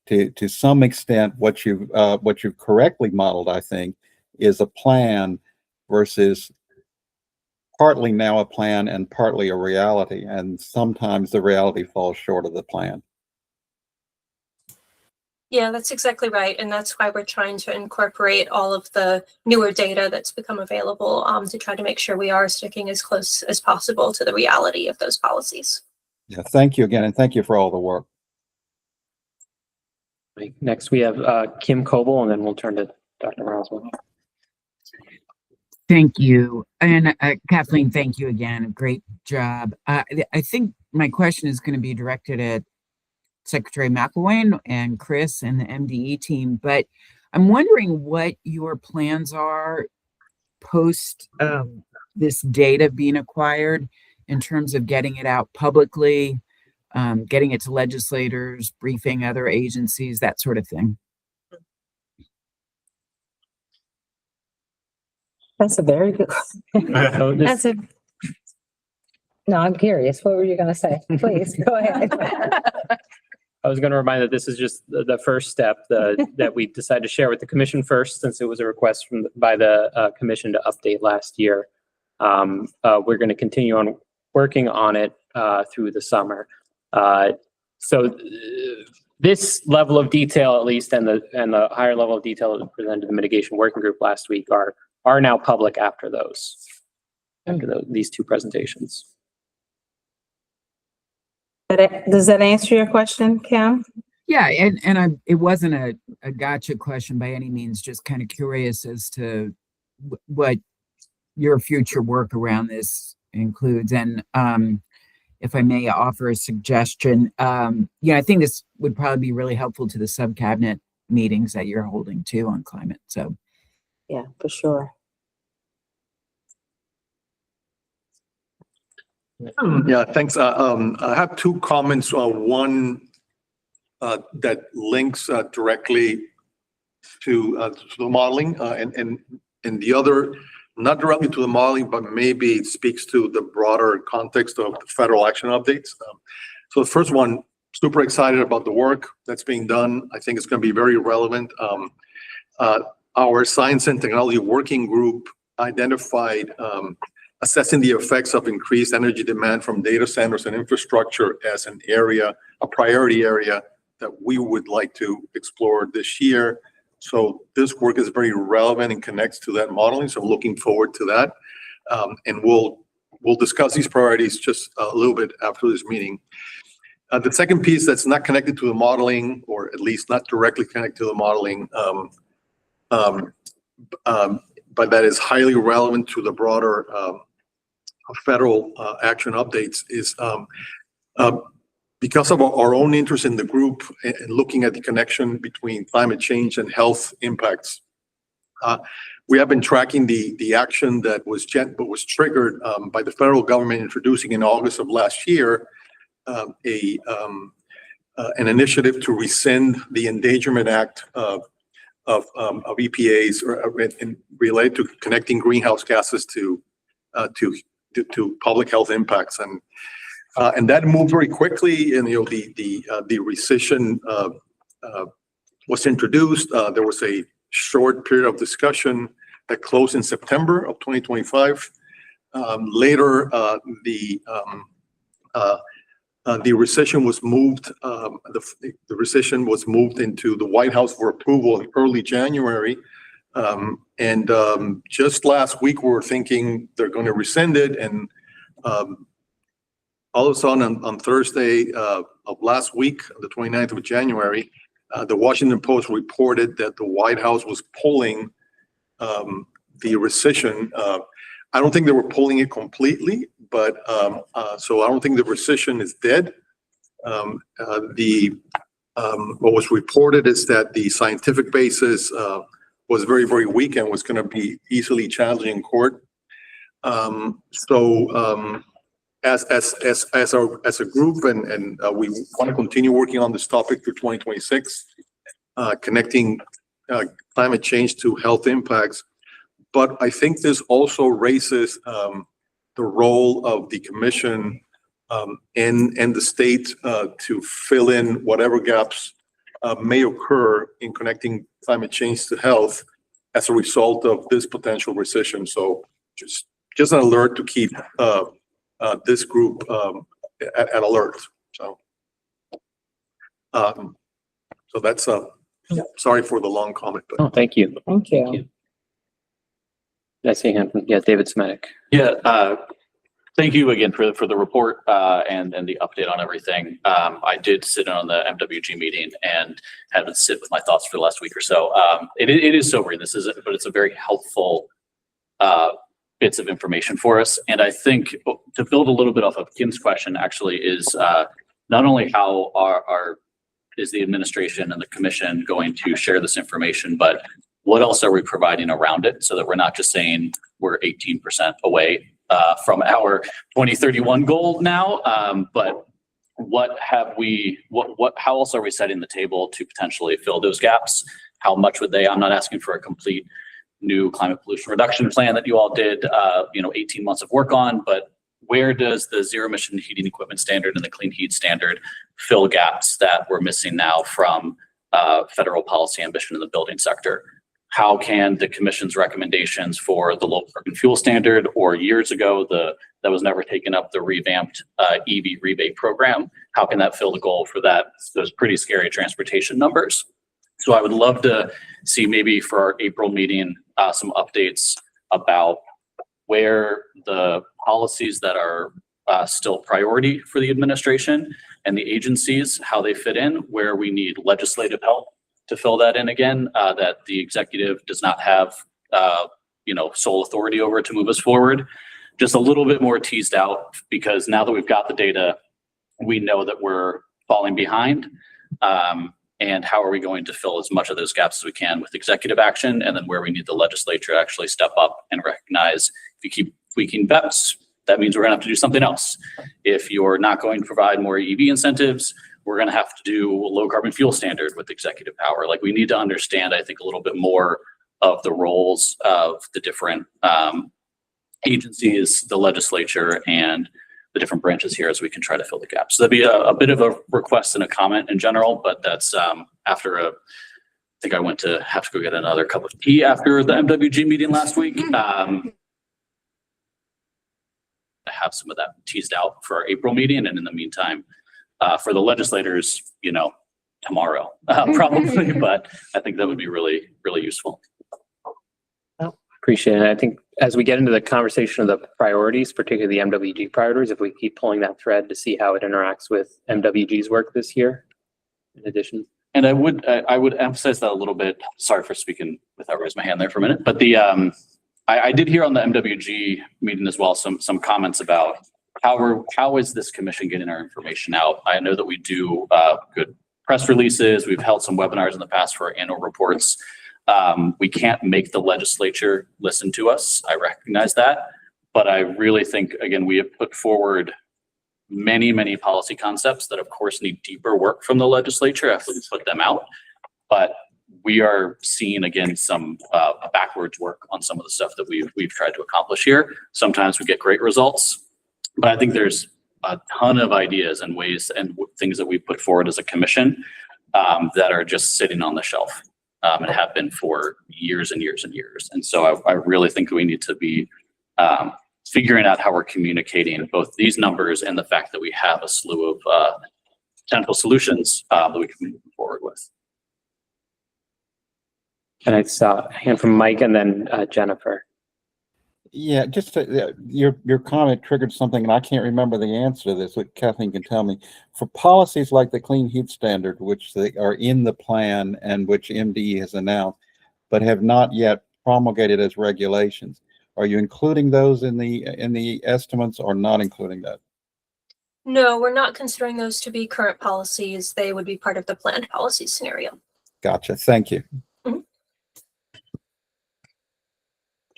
to some extent, what you've correctly modeled, I think, is a plan versus partly now a plan and partly a reality. And sometimes the reality falls short of the plan. Yeah, that's exactly right. And that's why we're trying to incorporate all of the newer data that's become available to try to make sure we are sticking as close as possible to the reality of those policies. Yeah, thank you again. And thank you for all the work. Next, we have Kim Coble, and then we'll turn to Dr. Roswell. Thank you. And Kathleen, thank you again. Great job. I think my question is going to be directed at Secretary McElwain and Chris and the MDE team, but I'm wondering what your plans are post this data being acquired in terms of getting it out publicly, getting it to legislators, briefing other agencies, that sort of thing. That's a very good question. No, I'm curious. What were you going to say? Please go ahead. I was going to remind that this is just the first step that we decided to share with the commission first, since it was a request by the commission to update last year. We're going to continue on working on it through the summer. So this level of detail, at least, and the higher level of detail that was presented to the mitigation working group last week are now public after these two presentations. Does that answer your question, Kim? Yeah, and it wasn't a gotcha question by any means, just kind of curious as to what your future work around this includes. And if I may offer a suggestion, I think this would probably be really helpful to the sub-cabinet meetings that you're holding too on climate. So yeah, for sure. Yeah, thanks. I have two comments. One that links directly to the modeling, and the other not directly to the modeling, but maybe speaks to the broader context of the federal action updates. So the first one, super excited about the work that's being done. I think it's going to be very relevant. Our science and technology working group identified assessing the effects of increased energy demand from data centers and infrastructure as an area, a priority area that we would like to explore this year. So this work is very relevant and connects to that modeling. So I'm looking forward to that. And we'll discuss these priorities just a little bit after this meeting. The second piece that's not connected to the modeling, or at least not directly connected to the modeling, but that is highly relevant to the broader federal action updates is because of our own interest in the group and looking at the connection between climate change and health impacts, we have been tracking the action that was triggered by the federal government introducing in August of last year an initiative to rescind the Endangerment Act of EPA's related to connecting greenhouse gases to public health impacts, and that moved very quickly. And the rescission was introduced. There was a short period of discussion that closed in September of 2025. Later, the rescission was moved. The rescission was moved into the White House for approval in early January. Just last week, we were thinking they're going to rescind it, and all of a sudden on Thursday of last week, the 29th of January, the Washington Post reported that the White House was pulling the rescission. I don't think they were pulling it completely, but so I don't think the rescission is dead. What was reported is that the scientific basis was very, very weak and was going to be easily challenged in court. As a group, and we want to continue working on this topic through 2026, connecting climate change to health impacts. But I think this also raises the role of the commission and the state to fill in whatever gaps may occur in connecting climate change to health as a result of this potential rescission. So just an alert to keep this group at alert. So that's sorry for the long comment. But. Oh, thank you. Thank you. Did I see a hand from, yeah, David Smetic. Yeah, thank you again for the report and the update on everything. I did sit in on the MWG meeting and had to sit with my thoughts for the last week or so. It is sobering, but it's a very helpful bits of information for us. And I think to build a little bit off of Kim's question actually is not only how is the administration and the commission going to share this information, but what else are we providing around it so that we're not just saying we're 18% away from our 2031 goal now, but how else are we setting the table to potentially fill those gaps? How much would I'm not asking for a complete new climate pollution reduction plan that you all did, 18 months of work on, but where does the zero emission heating equipment standard and the clean heat standard fill gaps that we're missing now from federal policy ambition in the building sector? How can the commission's recommendations for the low carbon fuel standard, or years ago, that was never taken up, the revamped EV rebate program, how can that fill the goal for those pretty scary transportation numbers? So I would love to see maybe for our April meeting, some updates about where the policies that are still priority for the administration and the agencies, how they fit in, where we need legislative help to fill that in again, that the executive does not have, sole authority over to move us forward. Just a little bit more teased out, because now that we've got the data, we know that we're falling behind. And how are we going to fill as much of those gaps as we can with executive action, and then where we need the legislature to actually step up and recognize if you keep tweaking BEPS, that means we're gonna have to do something else. If you're not going to provide more EV incentives, we're gonna have to do a low carbon fuel standard with executive power. Like, we need to understand, I think, a little bit more of the roles of the different agencies, the legislature, and the different branches here as we can try to fill the gaps. So that'd be a bit of a request and a comment in general, but that's after I think I went to have to go get another cup of tea after the MWG meeting last week. I have some of that teased out for our April meeting, and in the meantime, for the legislators, tomorrow, probably, but I think that would be really, really useful. Appreciate it. I think as we get into the conversation of the priorities, particularly the MWG priorities, if we keep pulling that thread to see how it interacts with MWG's work this year, in addition. And I would emphasize that a little bit. Sorry for speaking without raising my hand there for a minute, but I did hear on the MWG meeting as well some comments about how is this commission getting our information out? I know that we do good press releases. We've held some webinars in the past for our annual reports. We can't make the legislature listen to us. I recognize that. But I really think, again, we have put forward many, many policy concepts that, of course, need deeper work from the legislature after we put them out. But we are seeing, again, some backwards work on some of the stuff that we've tried to accomplish here. Sometimes we get great results, but I think there's a ton of ideas and ways and things that we put forward as a commission that are just sitting on the shelf and have been for years and years and years. And so I really think we need to be figuring out how we're communicating both these numbers and the fact that we have a slew of potential solutions that we can move forward with. And it's a hand from Mike and then Jennifer. Yeah, just your comment triggered something, and I can't remember the answer to this, but Kathleen can tell me. For policies like the Clean Heat Standard, which they are in the plan and which MDE has announced, but have not yet promulgated as regulations, are you including those in the estimates or not including that? No, we're not considering those to be current policies. They would be part of the planned policy scenario. Gotcha. Thank you.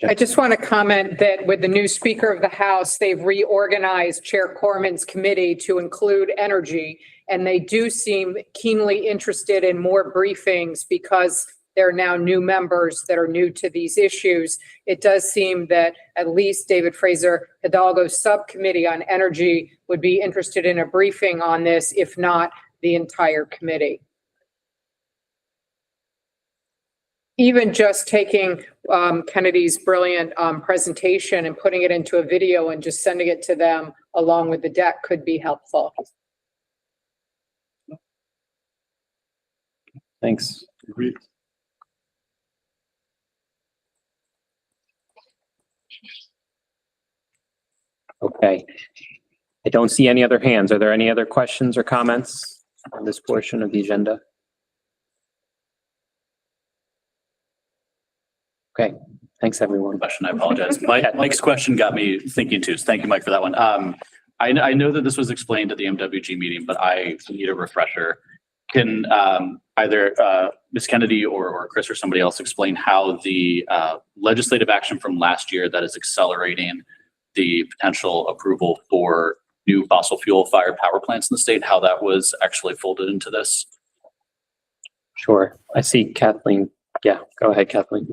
I just want to comment that with the new Speaker of the House, they've reorganized Chair Corman's committee to include energy, and they do seem keenly interested in more briefings because there are now new members that are new to these issues. It does seem that at least David Fraser Hidalgo's subcommittee on energy would be interested in a briefing on this, if not the entire committee. Even just taking Kennedy's brilliant presentation and putting it into a video and just sending it to them along with the deck could be helpful. Thanks. Okay. I don't see any other hands. Are there any other questions or comments on this portion of the agenda? Okay, thanks everyone. Question, I apologize. Mike's question got me thinking too. So thank you, Mike, for that one. I know that this was explained at the MWG meeting, but I need a refresher. Can either Ms. Kennedy or Chris or somebody else explain how the legislative action from last year that is accelerating the potential approval for new fossil fuel fired power plants in the state, how that was actually folded into this? Sure. I see Kathleen. Yeah, go ahead, Kathleen.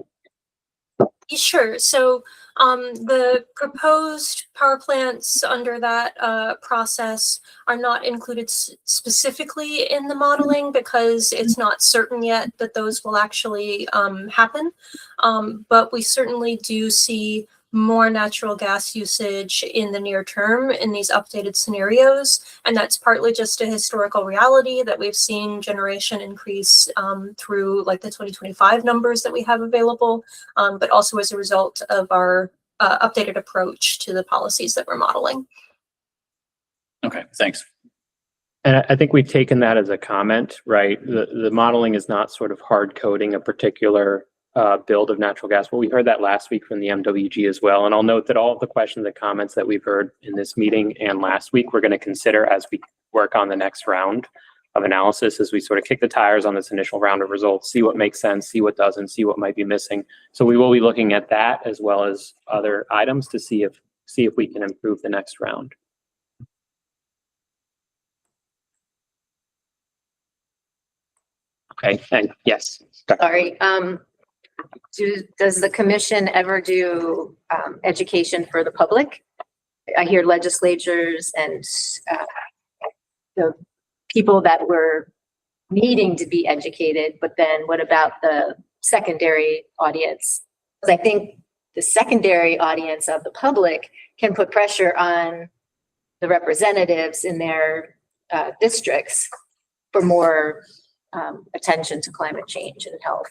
Sure. So the proposed power plants under that process are not included specifically in the modeling because it's not certain yet that those will actually happen. But we certainly do see more natural gas usage in the near term in these updated scenarios. And that's partly just a historical reality that we've seen generation increase through like the 2025 numbers that we have available, but also as a result of our updated approach to the policies that we're modeling. Okay, thanks. And I think we've taken that as a comment, right? The modeling is not sort of hard coding a particular build of natural gas. Well, we heard that last week from the MWG as well. And I'll note that all of the questions and comments that we've heard in this meeting and last week, we're going to consider as we work on the next round of analysis, as we sort of kick the tires on this initial round of results, see what makes sense, see what doesn't, see what might be missing. So we will be looking at that as well as other items to see if we can improve the next round. Okay, and yes. Sorry. Does the commission ever do education for the public? I hear legislatures and the people that were needing to be educated, but then what about the secondary audience? Because I think the secondary audience of the public can put pressure on the representatives in their districts for more attention to climate change and health.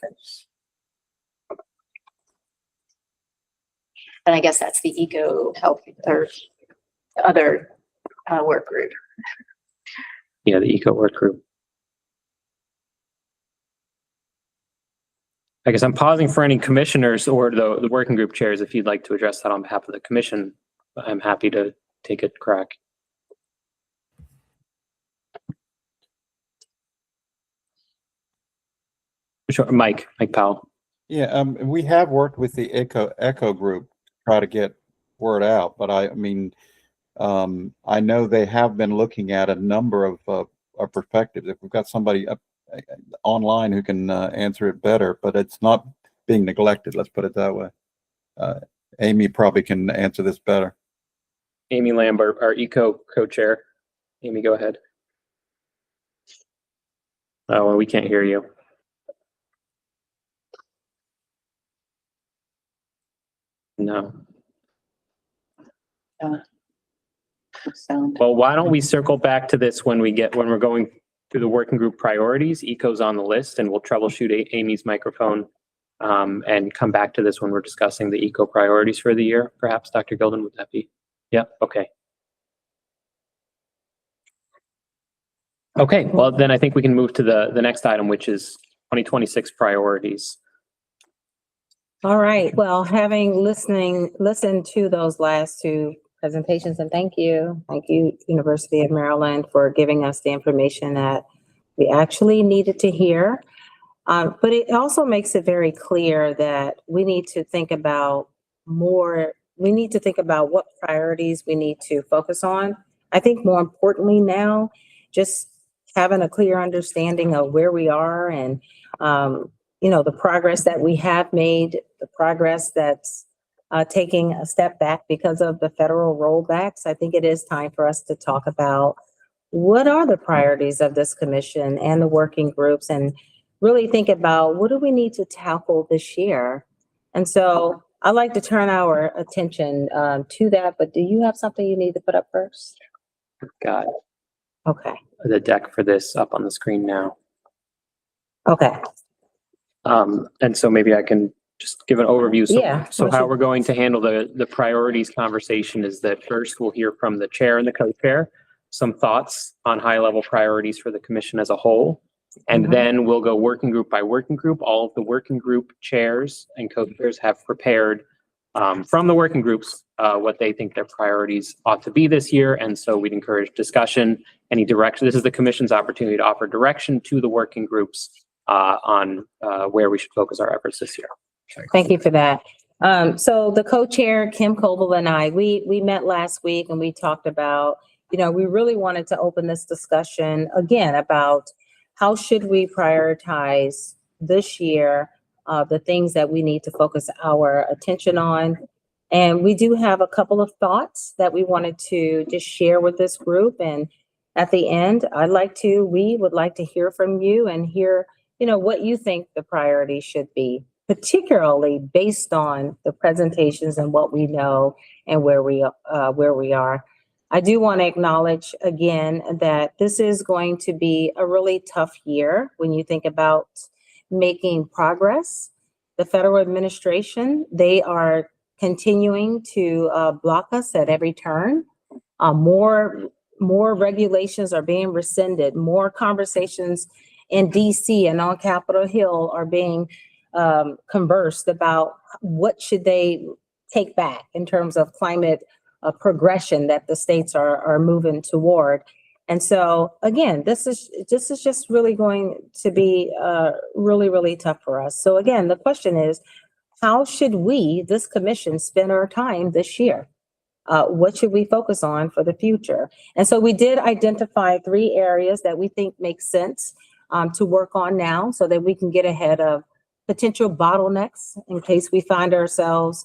And I guess that's the eco health or other work group. Yeah, the eco work group. I guess I'm pausing for any commissioners or the working group chairs. If you'd like to address that on behalf of the commission, I'm happy to take a crack. Sure, Mike Powell. Yeah, we have worked with the Echo group to try to get word out, but I mean, I know they have been looking at a number of perspectives. If we've got somebody up online who can answer it better, but it's not being neglected. Let's put it that way. Amy probably can answer this better. Amy Lambert, our ECO co-chair. Amy, go ahead. Oh, well, we can't hear you. No. Sound. Well, why don't we circle back to this when we're going through the working group priorities? ECO's on the list, and we'll troubleshoot Amy's microphone and come back to this when we're discussing the ECO priorities for the year. Perhaps, Dr. Gilden, would that be? Yeah, okay. Okay, well, then I think we can move to the next item, which is 2026 priorities. All right. Well, having listened to those last two presentations, and thank you, University of Maryland, for giving us the information that we actually needed to hear. But it also makes it very clear that we need to think about what priorities we need to focus on. I think more importantly now, just having a clear understanding of where we are and, the progress that we have made, the progress that's taking a step back because of the federal rollbacks. I think it is time for us to talk about what are the priorities of this commission and the working groups, and really think about what do we need to tackle this year. And so I'd like to turn our attention to that, but do you have something you need to put up first? Got Okay. the deck for this up on the screen now. Okay. And so maybe I can just give an overview. Yeah. So how we're going to handle the priorities conversation is that first we'll hear from the chair and the co-chair, some thoughts on high level priorities for the commission as a whole. And then we'll go working group by working group. All of the working group chairs and co-chairs have prepared from the working groups what they think their priorities ought to be this year. And so we'd encourage discussion, any direction. This is the commission's opportunity to offer direction to the working groups on where we should focus our efforts this year. Thank you for that. So the co-chair, Kim Coble, and I, we met last week and we talked about, we really wanted to open this discussion again about how should we prioritize this year, the things that we need to focus our attention on. And we do have a couple of thoughts that we wanted to just share with this group. And at the end, we would like to hear from you and hear, what you think the priority should be, particularly based on the presentations and what we know and where we are. I do want to acknowledge again that this is going to be a really tough year when you think about making progress. The federal administration, they are continuing to block us at every turn. More regulations are being rescinded. More conversations in DC and on Capitol Hill are being conversed about what should they take back in terms of climate progression that the states are moving toward. And so again, this is just really going to be really, really tough for us. So again, the question is, how should we, this commission, spend our time this year? What should we focus on for the future? And so we did identify 3 areas that we think make sense to work on now so that we can get ahead of potential bottlenecks in case we find ourselves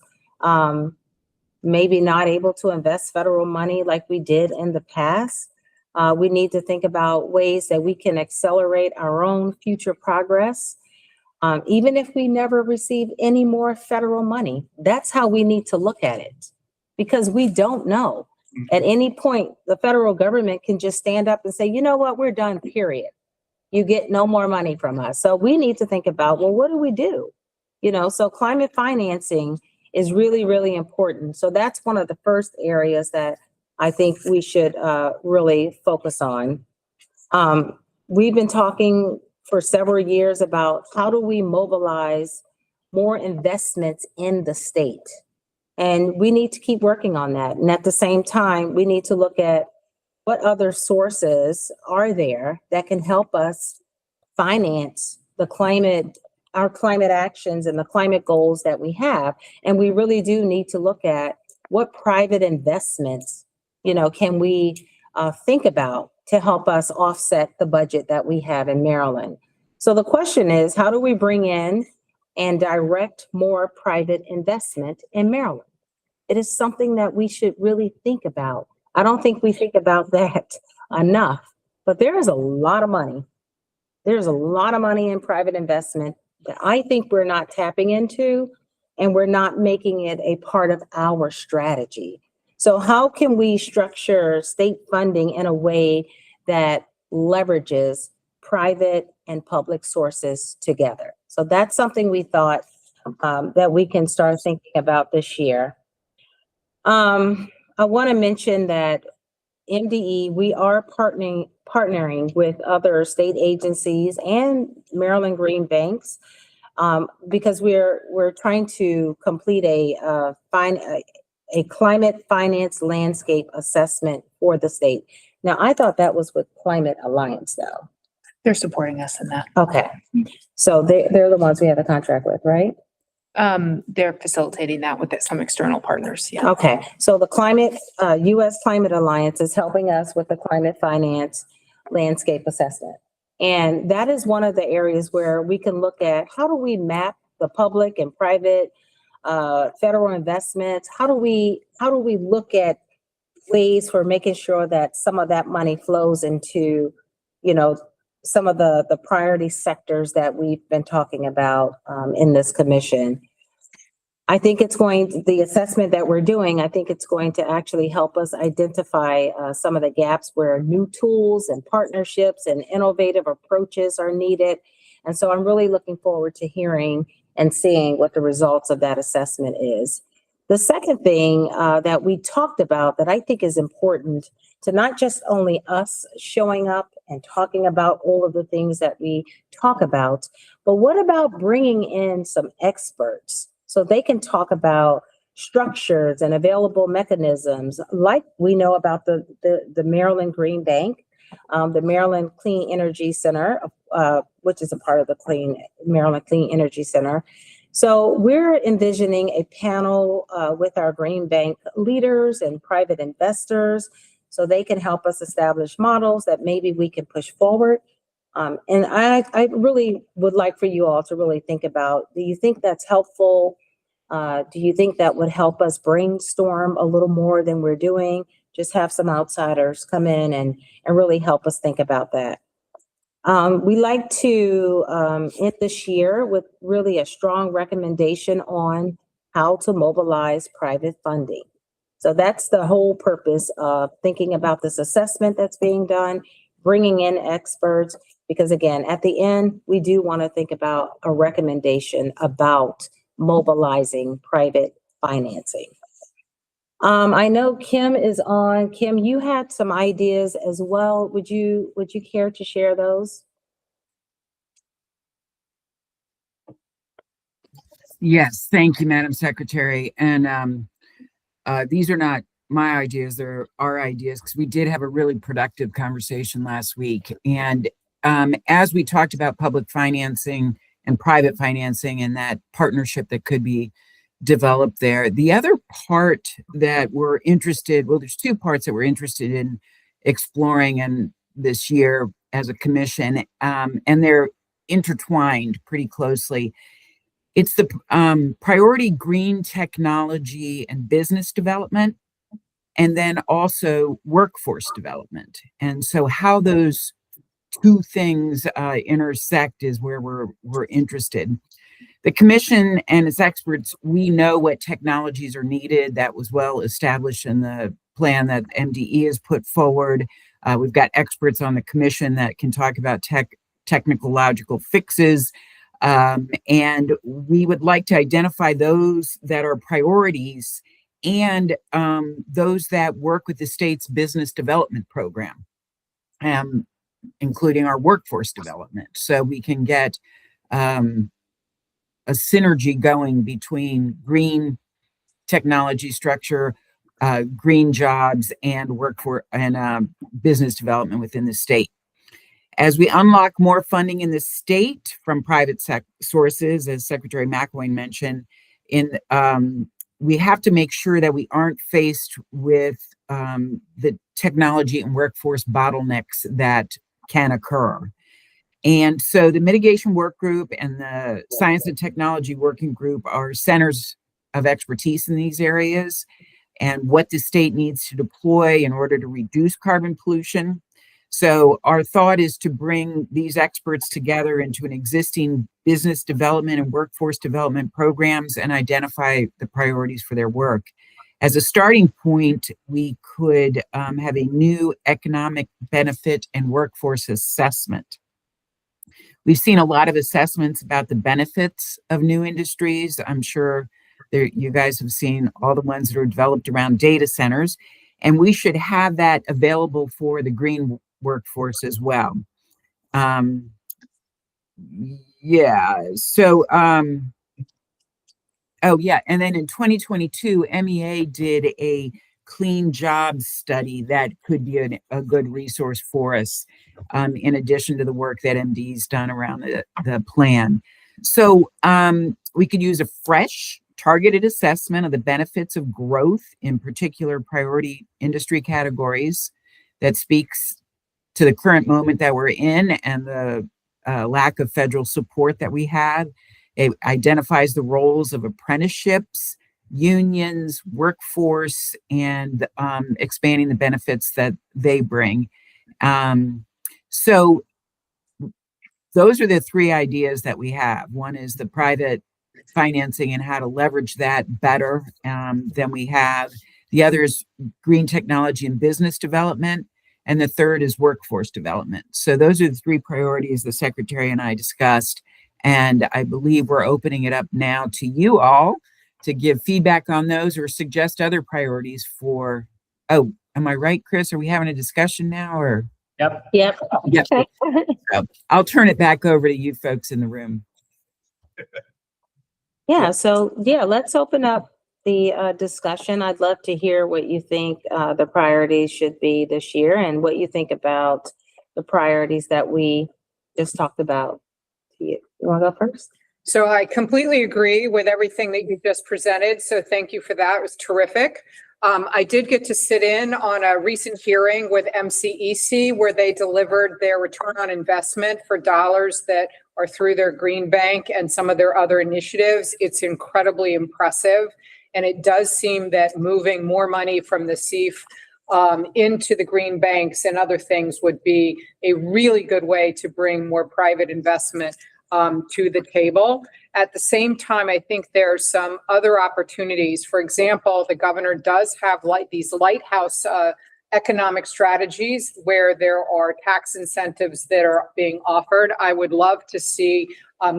maybe not able to invest federal money like we did in the past. We need to think about ways that we can accelerate our own future progress. Even if we never receive any more federal money, that's how we need to look at it, because we don't know. At any point, the federal government can just stand up and say, you know what, we're done, period. You get no more money from us. So we need to think about, well, what do we do? So climate financing is really, really important. So that's one of the first areas that I think we should really focus on. We've been talking for several years about how do we mobilize more investments in the state. And we need to keep working on that. And at the same time, we need to look at what other sources are there that can help us finance our climate actions and the climate goals that we have. And we really do need to look at what private investments, can we think about to help us offset the budget that we have in Maryland. So the question is, how do we bring in and direct more private investment in Maryland? It is something that we should really think about. I don't think we think about that enough, but there is a lot of money. There's a lot of money in private investment that I think we're not tapping into, and we're not making it a part of our strategy. So how can we structure state funding in a way that leverages private and public sources together? So that's something we thought that we can start thinking about this year. I want to mention that MDE, we are partnering with other state agencies and Maryland Green Banks because we're trying to complete a climate finance landscape assessment for the state. Now, I thought that was with Climate Alliance, though. They're supporting us in that. Okay, so they're the ones we have a contract with, right? They're facilitating that with some external partners. Yeah. Okay, so the U.S. Climate Alliance is helping us with the climate finance landscape assessment. And that is one of the areas where we can look at how do we map the public and private federal investments? How do we look at ways for making sure that some of that money flows into, some of the priority sectors that we've been talking about in this commission? I think the assessment that we're doing, I think it's going to actually help us identify some of the gaps where new tools and partnerships and innovative approaches are needed. And so I'm really looking forward to hearing and seeing what the results of that assessment is. The second thing that we talked about that I think is important to not just only us showing up and talking about all of the things that we talk about, but what about bringing in some experts so they can talk about structures and available mechanisms like we know about the Maryland Green Bank, the Maryland Clean Energy Center, which is a part of the Maryland Clean Energy Center. So we're envisioning a panel with our Green Bank leaders and private investors so they can help us establish models that maybe we can push forward. And I really would like for you all to really think about, do you think that's helpful? Do you think that would help us brainstorm a little more than we're doing? Just have some outsiders come in and really help us think about that. We like to end this year with really a strong recommendation on how to mobilize private funding. So that's the whole purpose of thinking about this assessment that's being done, bringing in experts, because again, at the end, we do want to think about a recommendation about mobilizing private financing. I know Kim is on. Kim, you had some ideas as well. Would you care to share those? Yes, thank you, Madam Secretary. And these are not my ideas, they're our ideas, because we did have a really productive conversation last week. And as we talked about public financing and private financing and that partnership that could be developed there, the other part that we're interested, well, there's two parts that we're interested in exploring in this year as a commission, and they're intertwined pretty closely. It's the priority green technology and business development, and then also workforce development. And so how those two things intersect is where we're interested. The commission and its experts, we know what technologies are needed. That was well established in the plan that MDE has put forward. We've got experts on the commission that can talk about technical logical fixes. And we would like to identify those that are priorities and those that work with the state's business development program, including our workforce development. So we can get a synergy going between green technology structure, green jobs, and workforce and business development within the state. As we unlock more funding in the state from private sources, as Secretary McElwain mentioned, we have to make sure that we aren't faced with the technology and workforce bottlenecks that can occur. And so the mitigation work group and the science and technology working group are centers of expertise in these areas and what the state needs to deploy in order to reduce carbon pollution. So our thought is to bring these experts together into an existing business development and workforce development programs and identify the priorities for their work. As a starting point, we could have a new economic benefit and workforce assessment. We've seen a lot of assessments about the benefits of new industries. I'm sure you guys have seen all the ones that are developed around data centers, and we should have that available for the green workforce as well. Oh yeah, and then in 2022, MEA did a clean jobs study that could be a good resource for us, in addition to the work that MD's done around the plan. So we could use a fresh, targeted assessment of the benefits of growth in particular priority industry categories that speaks to the current moment that we're in and the lack of federal support that we have. It identifies the roles of apprenticeships, unions, workforce, and expanding the benefits that they bring. So those are the three ideas that we have. One is the private financing and how to leverage that better than we have. The other is green technology and business development. And the third is workforce development. So those are the three priorities the Secretary and I discussed. And I believe we're opening it up now to you all to give feedback on those or suggest other priorities for, oh, am I right, Chris? Are we having a discussion now or? Yep. Yep. Yep. So I'll turn it back over to you folks in the room. Yeah, so let's open up the discussion. I'd love to hear what you think the priorities should be this year and what you think about the priorities that we just talked about. You want to go first? So I completely agree with everything that you just presented. So thank you for that. It was terrific. I did get to sit in on a recent hearing with MCEC where they delivered their return on investment for dollars that are through their green bank and some of their other initiatives. It's incredibly impressive. And it does seem that moving more money from the CEF into the green banks and other things would be a really good way to bring more private investment to the table. At the same time, I think there are some other opportunities. For example, the governor does have these lighthouse economic strategies where there are tax incentives that are being offered. I would love to see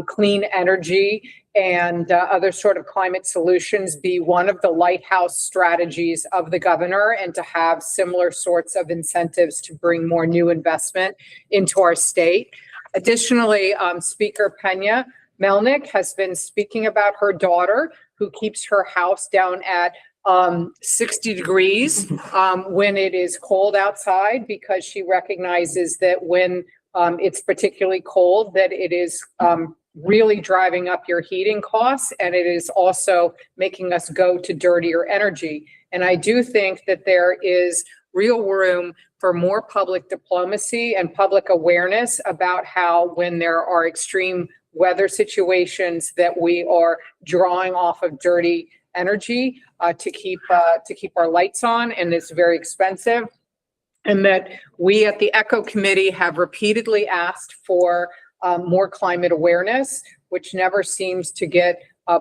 clean energy and other sort of climate solutions be one of the lighthouse strategies of the governor, and to have similar sorts of incentives to bring more new investment into our state. Additionally, Speaker Pena Melnick has been speaking about her daughter who keeps her house down at 60 degrees when it is cold outside, because she recognizes that when it's particularly cold, that it is really driving up your heating costs, and it is also making us go to dirtier energy. And I do think that there is real room for more public diplomacy and public awareness about how, when there are extreme weather situations, that we are drawing off of dirty energy to keep our lights on, and it's very expensive. And that we at the ECHO Committee have repeatedly asked for more climate awareness, which never seems to get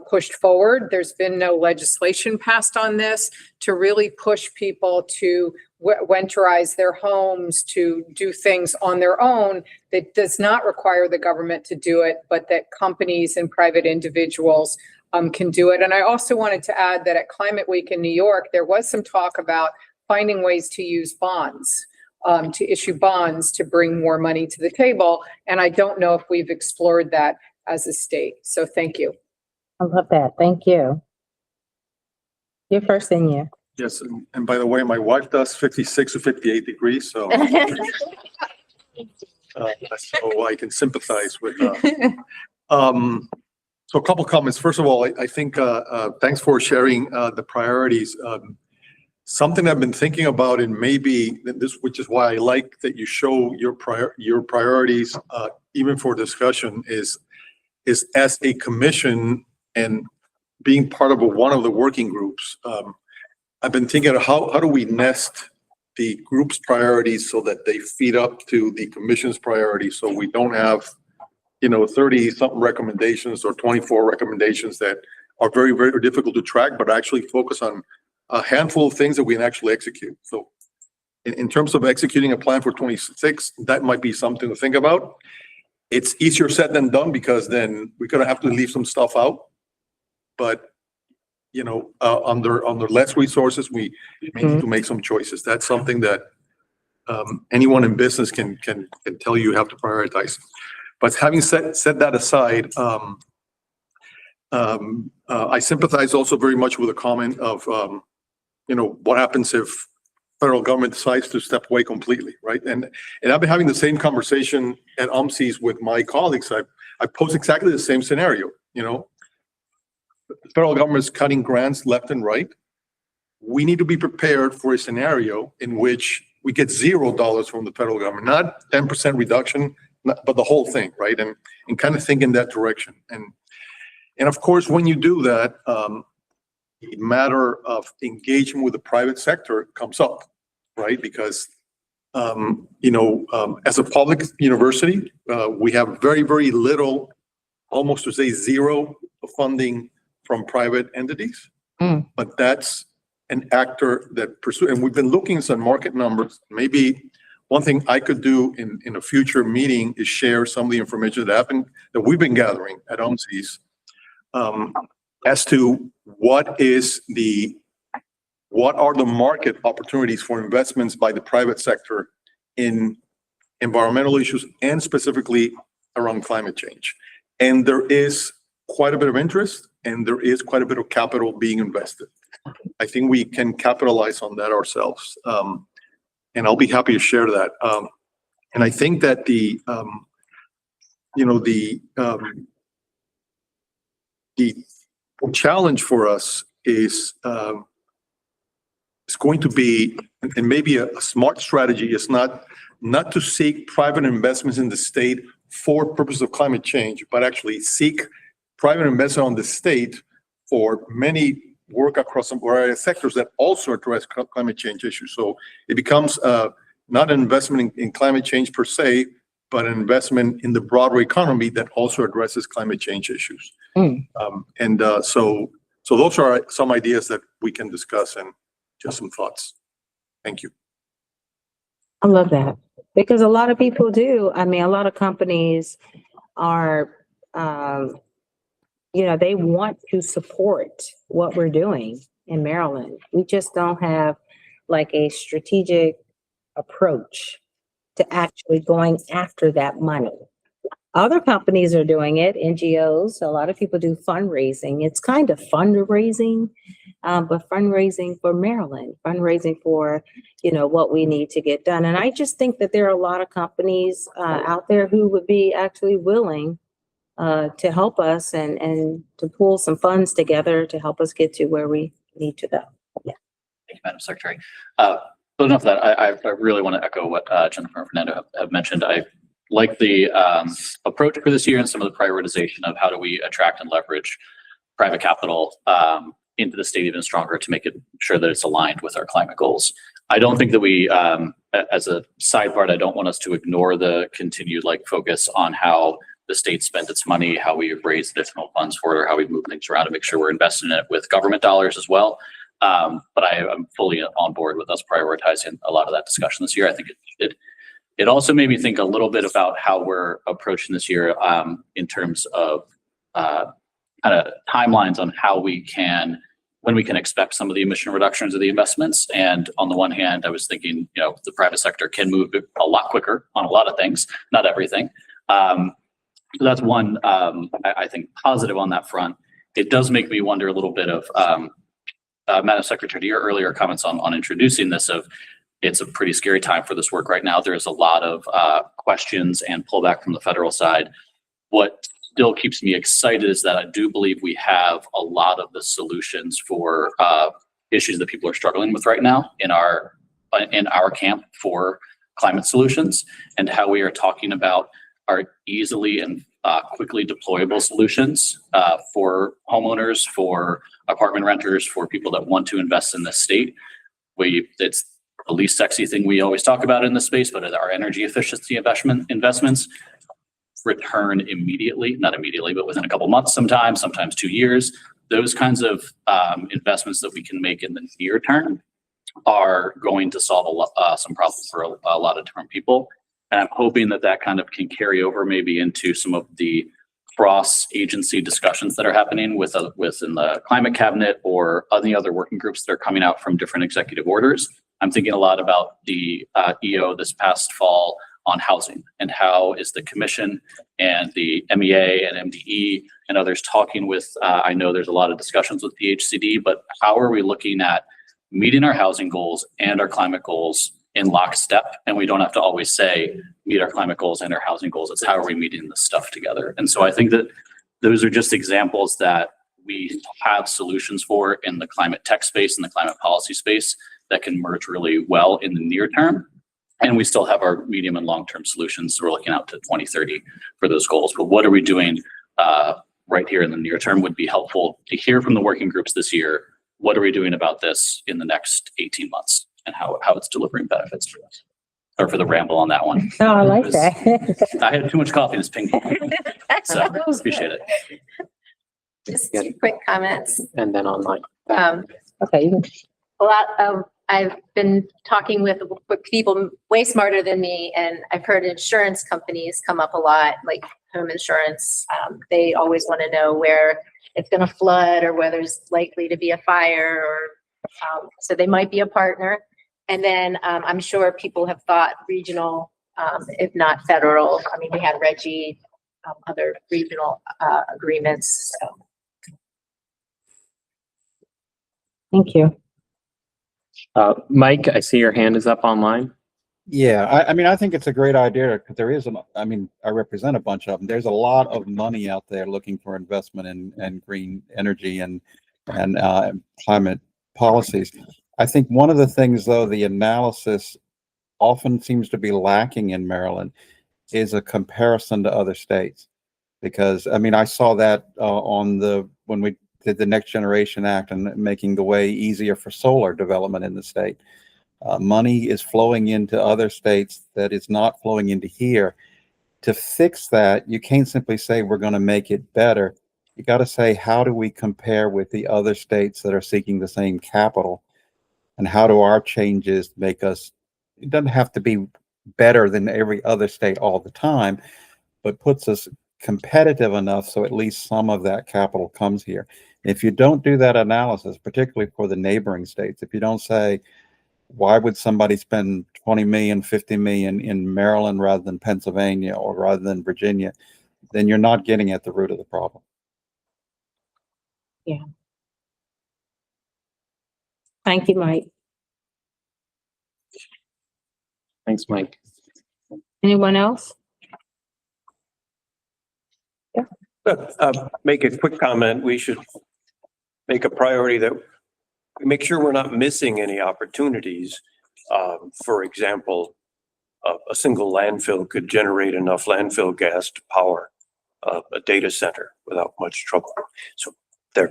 pushed forward. There's been no legislation passed on this to really push people to winterize their homes, to do things on their own that does not require the government to do it, but that companies and private individuals can do it. And I also wanted to add that at Climate Week in New York, there was some talk about finding ways to use bonds, to issue bonds to bring more money to the table. And I don't know if we've explored that as a state. So thank you. I love that. Thank you. Your first in year. Yes, and by the way, my wife does 56 to 58 degrees, so so I can sympathize with, so a couple comments. First of all, I think, thanks for sharing, the priorities. Something I've been thinking about, and maybe this, which is why I like that you show your priorities, even for discussion, is as a commission and being part of one of the working groups. I've been thinking of how do we nest the group's priorities so that they feed up to the commission's priorities, so we don't have, 30 something recommendations or 24 recommendations that are very, very difficult to track, but actually focus on a handful of things that we can actually execute. So in terms of executing a plan for 26, that might be something to think about. It's easier said than done, because then we're gonna have to leave some stuff out. But, under less resources, we may need to make some choices. That's something that anyone in business can tell you have to prioritize. But having said that aside, I sympathize also very much with the comment of, what happens if federal government decides to step away completely, right? And I've been having the same conversation at UMCES with my colleagues. I pose exactly the same scenario, The federal government is cutting grants left and right. We need to be prepared for a scenario in which we get $0 from the federal government, not 10% reduction, but the whole thing, right? And kind of think in that direction. And of course, when you do that, the matter of engagement with the private sector comes up, right? Because, as a public university, we have very, very little, almost to say zero funding from private entities. But that's an actor that pursue, and we've been looking at some market numbers. Maybe one thing I could do in a future meeting is share some of the information that we've been gathering at UMCES, as to what are the market opportunities for investments by the private sector in environmental issues, and specifically around climate change. And there is quite a bit of interest, and there is quite a bit of capital being invested. I think we can capitalize on that ourselves. And I'll be happy to share that. And I think that the challenge for us is going to be, and maybe a smart strategy is not to seek private investments in the state for purposes of climate change, but actually seek private investment on the state for many work across some variety of sectors that also address climate change issues. So it becomes not an investment in climate change per se, but an investment in the broader economy that also addresses climate change issues. So those are some ideas that we can discuss, and just some thoughts. Thank you. I love that, because a lot of people do. I mean, a lot of companies are, they want to support what we're doing in Maryland. We just don't have like a strategic approach to actually going after that money. Other companies are doing it, NGOs. A lot of people do fundraising. It's kind of fundraising, but fundraising for Maryland, fundraising for, what we need to get done. And I just think that there are a lot of companies out there who would be actually willing to help us and to pull some funds together to help us get to where we need to go. Yeah. Thank you, Madam Secretary. But enough of that. I really want to echo what Jennifer and Fernando have mentioned. I like the approach for this year and some of the prioritization of how do we attract and leverage private capital into the state even stronger to make it sure that it's aligned with our climate goals. I don't think that we, as a side part, I don't want us to ignore the continued focus on how the state spent its money, how we raise additional funds for it, or how we move things around to make sure we're investing in it with government dollars as well. But I'm fully on board with us prioritizing a lot of that discussion this year. I think it also made me think a little bit about how we're approaching this year in terms of kind of timelines on how when we can expect some of the emission reductions of the investments. And on the one hand, I was thinking, the private sector can move a lot quicker on a lot of things, not everything. So that's one, I think, positive on that front. It does make me wonder a little bit of Madam Secretary, to your earlier comments on introducing this of, it's a pretty scary time for this work right now. There's a lot of questions and pullback from the federal side. What still keeps me excited is that I do believe we have a lot of the solutions for issues that people are struggling with right now in our camp for climate solutions, and how we are talking about are easily and quickly deployable solutions for homeowners, for apartment renters, for people that want to invest in this state. It's the least sexy thing we always talk about in this space, but our energy efficiency investments return immediately, not immediately, but within a couple months, sometimes 2 years. Those kinds of investments that we can make in the near term are going to solve some problems for a lot of different people. And I'm hoping that that kind of can carry over maybe into some of the cross-agency discussions that are happening within the climate cabinet or any other working groups that are coming out from different executive orders. I'm thinking a lot about the EO this past fall on housing, and how is the commission and the MEA and MDE and others talking with, I know there's a lot of discussions with PHCD, but how are we looking at meeting our housing goals and our climate goals in lockstep? And we don't have to always say meet our climate goals and our housing goals. It's how are we meeting this stuff together? And so I think that those are just examples that we have solutions for in the climate tech space and the climate policy space that can merge really well in the near term. And we still have our medium and long-term solutions. So we're looking out to 2030 for those goals. But what are we doing right here in the near term would be helpful to hear from the working groups this year. What are we doing about this in the next 18 months and how it's delivering benefits for us? Or for the ramble on that one. Oh, I like that. I had too much coffee this ping pong. So appreciate it. Just 2 quick comments. And then online. Okay. A lot of, I've been talking with people way smarter than me, and I've heard insurance companies come up a lot, like home insurance. They always want to know where it's going to flood or where there's likely to be a fire, or so they might be a partner. And then I'm sure people have thought regional, if not federal. I mean, we had Reggie, other regional agreements. So. Thank you. Mike, I see your hand is up online. Yeah, I mean, I think it's a great idea because there is, I mean, I represent a bunch of them. There's a lot of money out there looking for investment in green energy and climate policies. I think one of the things, though, the analysis often seems to be lacking in Maryland is a comparison to other states. Because, I mean, I saw that when we did the Next Generation Act and making the way easier for solar development in the state. Money is flowing into other states that is not flowing into here. To fix that, you can't simply say we're going to make it better. You got to say, how do we compare with the other states that are seeking the same capital? And how do our changes make us, it doesn't have to be better than every other state all the time, but puts us competitive enough so at least some of that capital comes here. If you don't do that analysis, particularly for the neighboring states, if you don't say, why would somebody spend 20 million, 50 million in Maryland rather than Pennsylvania or rather than Virginia, then you're not getting at the root of the problem. Yeah. Thank you, Mike. Thanks, Mike. Anyone else? Make a quick comment. We should make a priority that we make sure we're not missing any opportunities. For example, a single landfill could generate enough landfill gas to power a data center without much trouble. So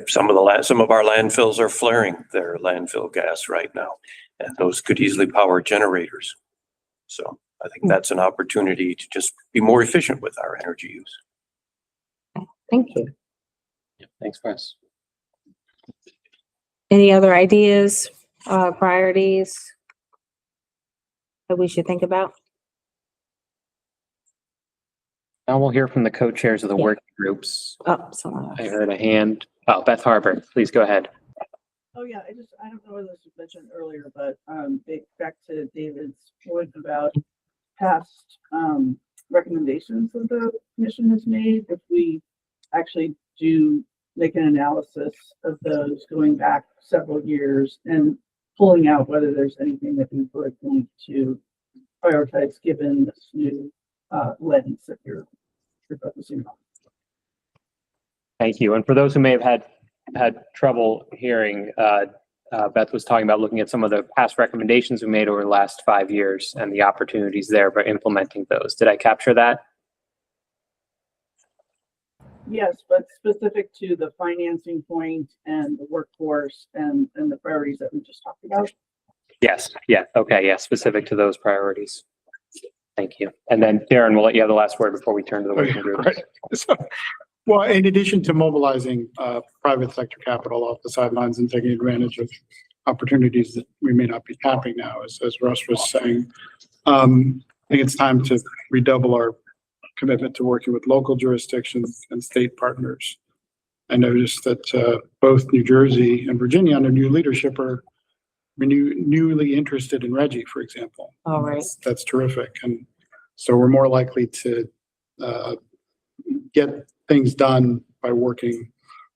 some of our landfills are flaring their landfill gas right now, and those could easily power generators. So I think that's an opportunity to just be more efficient with our energy use. Thank you. Yeah, thanks, Chris. Any other ideas, priorities that we should think about? Now we'll hear from the co-chairs of the working groups. Oh, someone else. I heard a hand. Oh, Beth Harbor, please go ahead. Oh, yeah, I don't know whether this was mentioned earlier, but back to David's point about past recommendations that the commission has made. If we actually do make an analysis of those going back several years and pulling out whether there's anything that we would want to prioritize given this new lens that you're focusing on. Thank you. And for those who may have had trouble hearing, Beth was talking about looking at some of the past recommendations we made over the last 5 years and the opportunities there by implementing those. Did I capture that? Yes, but specific to the financing point and the workforce and the priorities that we just talked about. Yes. Yeah. Okay. Yeah. Specific to those priorities. Thank you. And then Darren, we'll let you have the last word before we turn to the working group. Right. So, well, in addition to mobilizing private sector capital off the sidelines and taking advantage of opportunities that we may not be tapping now, as Russ was saying, I think it's time to redouble our commitment to working with local jurisdictions and state partners. I noticed that both New Jersey and Virginia under new leadership are newly interested in RGGI, for example. All right. That's terrific. And so we're more likely to get things done by working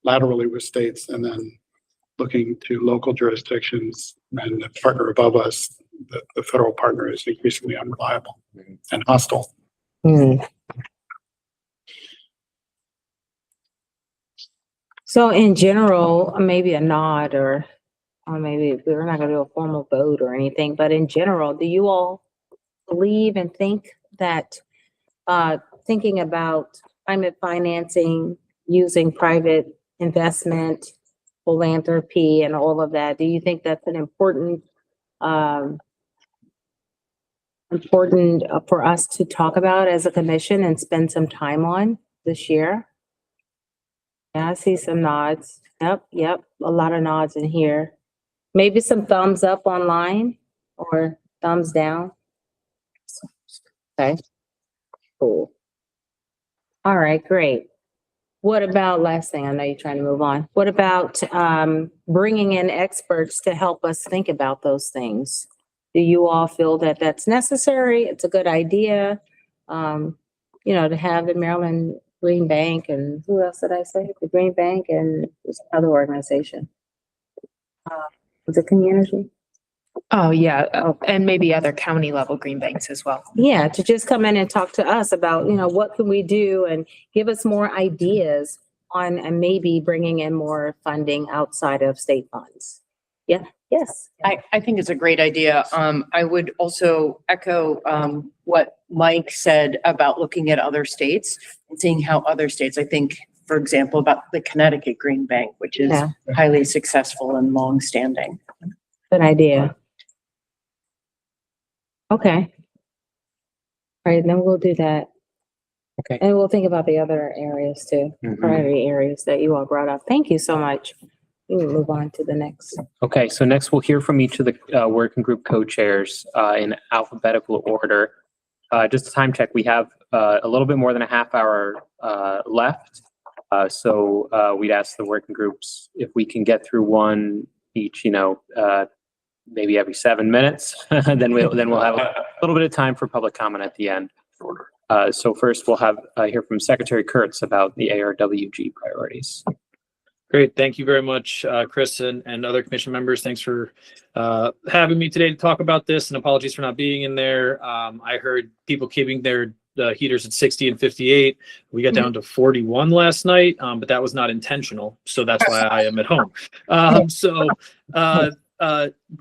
laterally with states and then looking to local jurisdictions and the partner above us. The federal partner is increasingly unreliable and hostile. So in general, maybe a nod or maybe we're not gonna do a formal vote or anything, but in general, do you all believe and think that thinking about climate financing, using private investment, philanthropy and all of that, do you think that's an important for us to talk about as a commission and spend some time on this year? Yeah, I see some nods. Yep, a lot of nods in here. Maybe some thumbs up online or thumbs down. Okay, cool. All right, great. What about, last thing, I know you're trying to move on. What about bringing in experts to help us think about those things? Do you all feel that that's necessary? It's a good idea, to have the Maryland Green Bank and who else did I say? The Green Bank and this other organization. Was it Community? Oh, yeah. And maybe other county level green banks as well. Yeah, to just come in and talk to us about, what can we do and give us more ideas on and maybe bringing in more funding outside of state funds. Yeah, yes. I think it's a great idea. I would also echo what Mike said about looking at other states and seeing how other states, I think, for example, about the Connecticut Green Bank, which is highly successful and longstanding. Good idea. Okay. All right, then we'll do that. Okay. And we'll think about the other areas too, priority areas that you all brought up. Thank you so much. We can move on to the next. Okay, so next we'll hear from each of the working group co-chairs in alphabetical order. Just a time check, we have a little bit more than a half hour left. So we'd ask the working groups if we can get through one each, maybe every 7 minutes, then we'll have a little bit of time for public comment at the end. So first we'll have hear from Secretary Kurtz about the ARWG priorities. Great. Thank you very much, Chris and other commission members. Thanks for having me today to talk about this, and apologies for not being in there. I heard people keeping their heaters at 60 and 58. We got down to 41 last night, but that was not intentional. So that's why I am at home.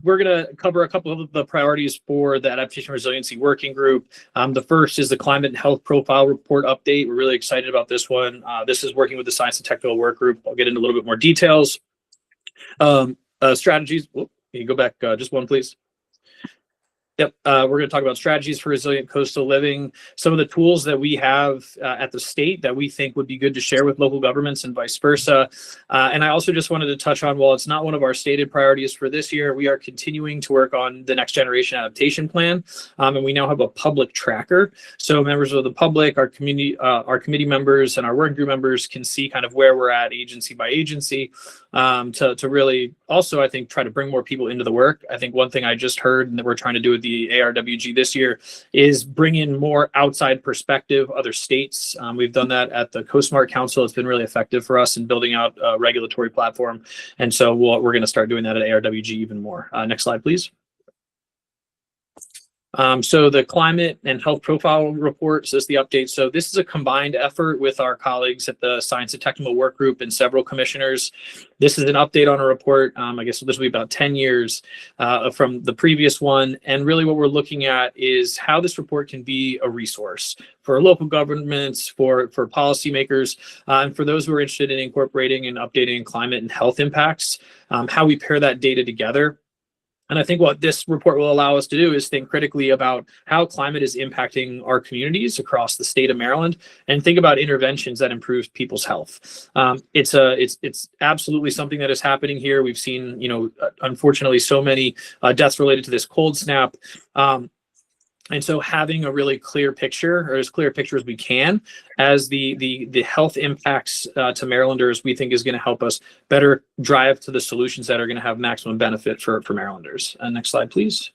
We're going to cover a couple of the priorities for the Adaptation Resiliency Working Group. The first is the Climate and Health Profile Report update. We're really excited about this one. This is working with the Science and Technical Work Group. I'll get into a little bit more details. Strategies. Whoop, can you go back just one, please? Yep. We're going to talk about strategies for resilient coastal living, some of the tools that we have at the state that we think would be good to share with local governments and vice versa. And I also just wanted to touch on, while it's not one of our stated priorities for this year, we are continuing to work on the Next Generation Adaptation Plan. And we now have a public tracker. So members of the public, our community members and our working group members can see kind of where we're at agency by agency. to really also, I think, try to bring more people into the work. I think one thing I just heard and that we're trying to do with the ARWG this year is bring in more outside perspective, other states. We've done that at the CoSmart Council. It's been really effective for us in building out a regulatory platform. And so we're going to start doing that at ARWG even more. Next slide, please. So the climate and health profile report says the update. So this is a combined effort with our colleagues at the Science and Technical Work Group and several commissioners. This is an update on a report. I guess this will be about 10 years from the previous one. And really what we're looking at is how this report can be a resource for local governments, for policymakers, and for those who are interested in incorporating and updating climate and health impacts, how we pair that data together. And I think what this report will allow us to do is think critically about how climate is impacting our communities across the state of Maryland, and think about interventions that improve people's health. It's absolutely something that is happening here. We've seen, unfortunately, so many deaths related to this cold snap. And so having a really clear picture, or as clear a picture as we can, as the health impacts to Marylanders, we think is going to help us better drive to the solutions that are going to have maximum benefit for Marylanders. Next slide, please.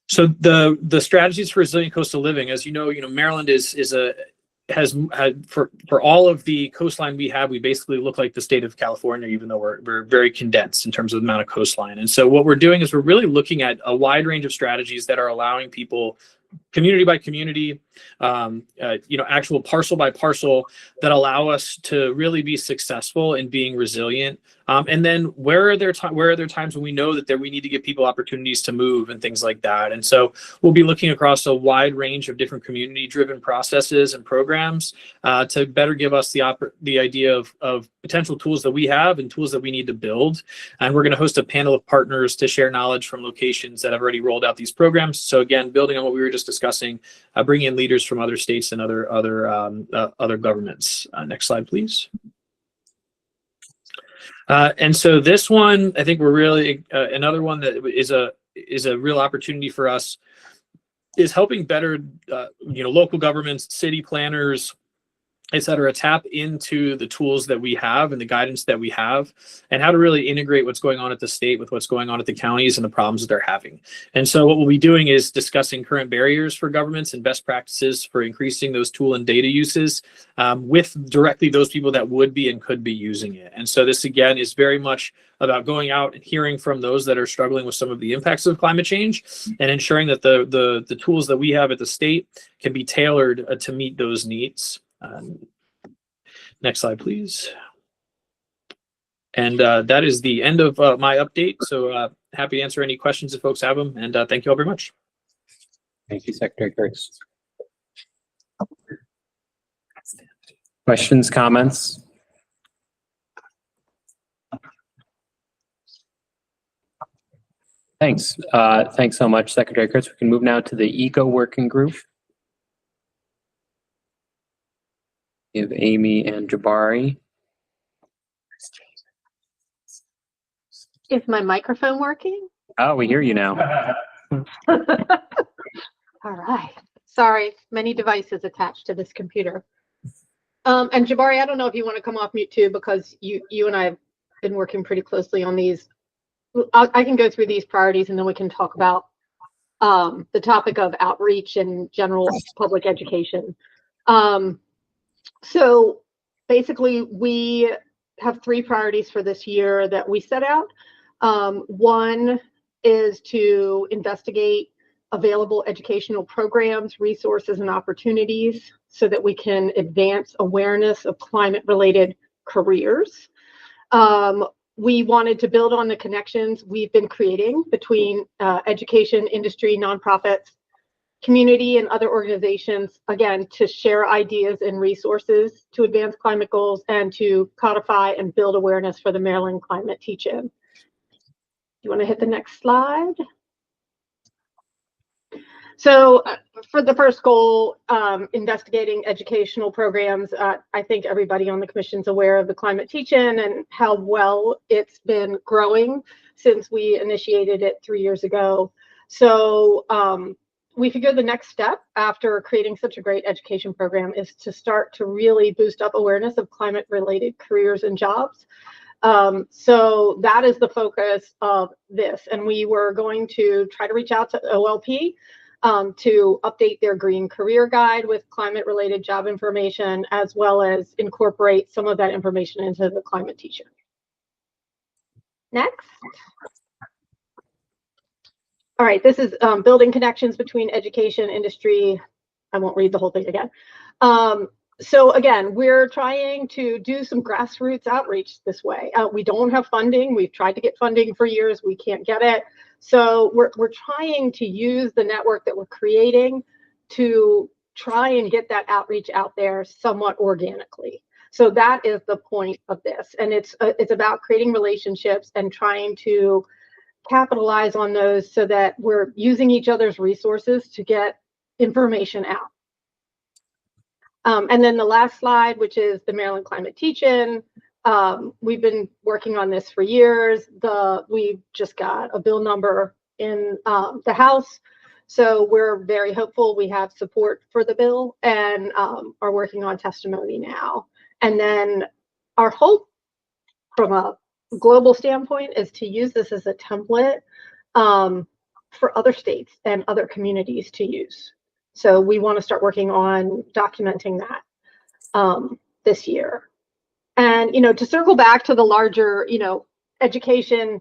So the strategies for resilient coastal living, as you know, Maryland has had for all of the coastline we have, we basically look like the state of California, even though we're very condensed in terms of the amount of coastline. And so what we're doing is we're really looking at a wide range of strategies that are allowing people, community by community, actual parcel by parcel, that allow us to really be successful in being resilient. And then where are there times when we know that we need to give people opportunities to move and things like that. And so we'll be looking across a wide range of different community-driven processes and programs to better give us the idea of potential tools that we have and tools that we need to build. And we're going to host a panel of partners to share knowledge from locations that have already rolled out these programs. So again, building on what we were just discussing, bringing in leaders from other states and other governments. Next slide, please. And so this one, I think we're really another one that is a real opportunity for us, is helping better local governments, city planners, et cetera, tap into the tools that we have and the guidance that we have, and how to really integrate what's going on at the state with what's going on at the counties and the problems that they're having. And so what we'll be doing is discussing current barriers for governments and best practices for increasing those tool and data uses with directly those people that would be and could be using it. And so this, again, is very much about going out and hearing from those that are struggling with some of the impacts of climate change, and ensuring that the tools that we have at the state can be tailored to meet those needs. Next slide, please. And that is the end of my update. So happy to answer any questions if folks have them. And thank you all very much. Thank you, Secretary Kurtz. Questions, comments? Thanks. Thanks so much, Secretary Kurtz. We can move now to the ECO Working Group. We have Amy and Jabari. Is my microphone working? Oh, we hear you now. All right. Sorry, many devices attached to this computer. And Jabari, I don't know if you want to come off mute too, because you and I have been working pretty closely on these. I can go through these priorities and then we can talk about the topic of outreach and general public education. So basically, we have 3 priorities for this year that we set out. One is to investigate available educational programs, resources, and opportunities so that we can advance awareness of climate-related careers. We wanted to build on the connections we've been creating between education, industry, nonprofits, community, and other organizations, again, to share ideas and resources to advance climate goals and to codify and build awareness for the Maryland Climate Teach-In. You want to hit the next slide? So for the first goal, investigating educational programs, I think everybody on the commission is aware of the Climate Teach-In and how well it's been growing since we initiated it 3 years ago. So we figured the next step after creating such a great education program is to start to really boost up awareness of climate related careers and jobs. So that is the focus of this. And we were going to try to reach out to OLP to update their green career guide with climate related job information, as well as incorporate some of that information into the climate teacher. Next. All right, this is building connections between education, industry. I won't read the whole thing again. So again, we're trying to do some grassroots outreach this way. We don't have funding. We've tried to get funding for years. We can't get it. So we're trying to use the network that we're creating to try and get that outreach out there somewhat organically. So that is the point of this. And it's about creating relationships and trying to capitalize on those so that we're using each other's resources to get information out. And then the last slide, which is the Maryland Climate Teach-In. We've been working on this for years. We've just got a bill number in the House. So we're very hopeful we have support for the bill and are working on testimony now. And then our hope from a global standpoint is to use this as a template for other states and other communities to use. So we want to start working on documenting that this year. And, to circle back to the larger, education,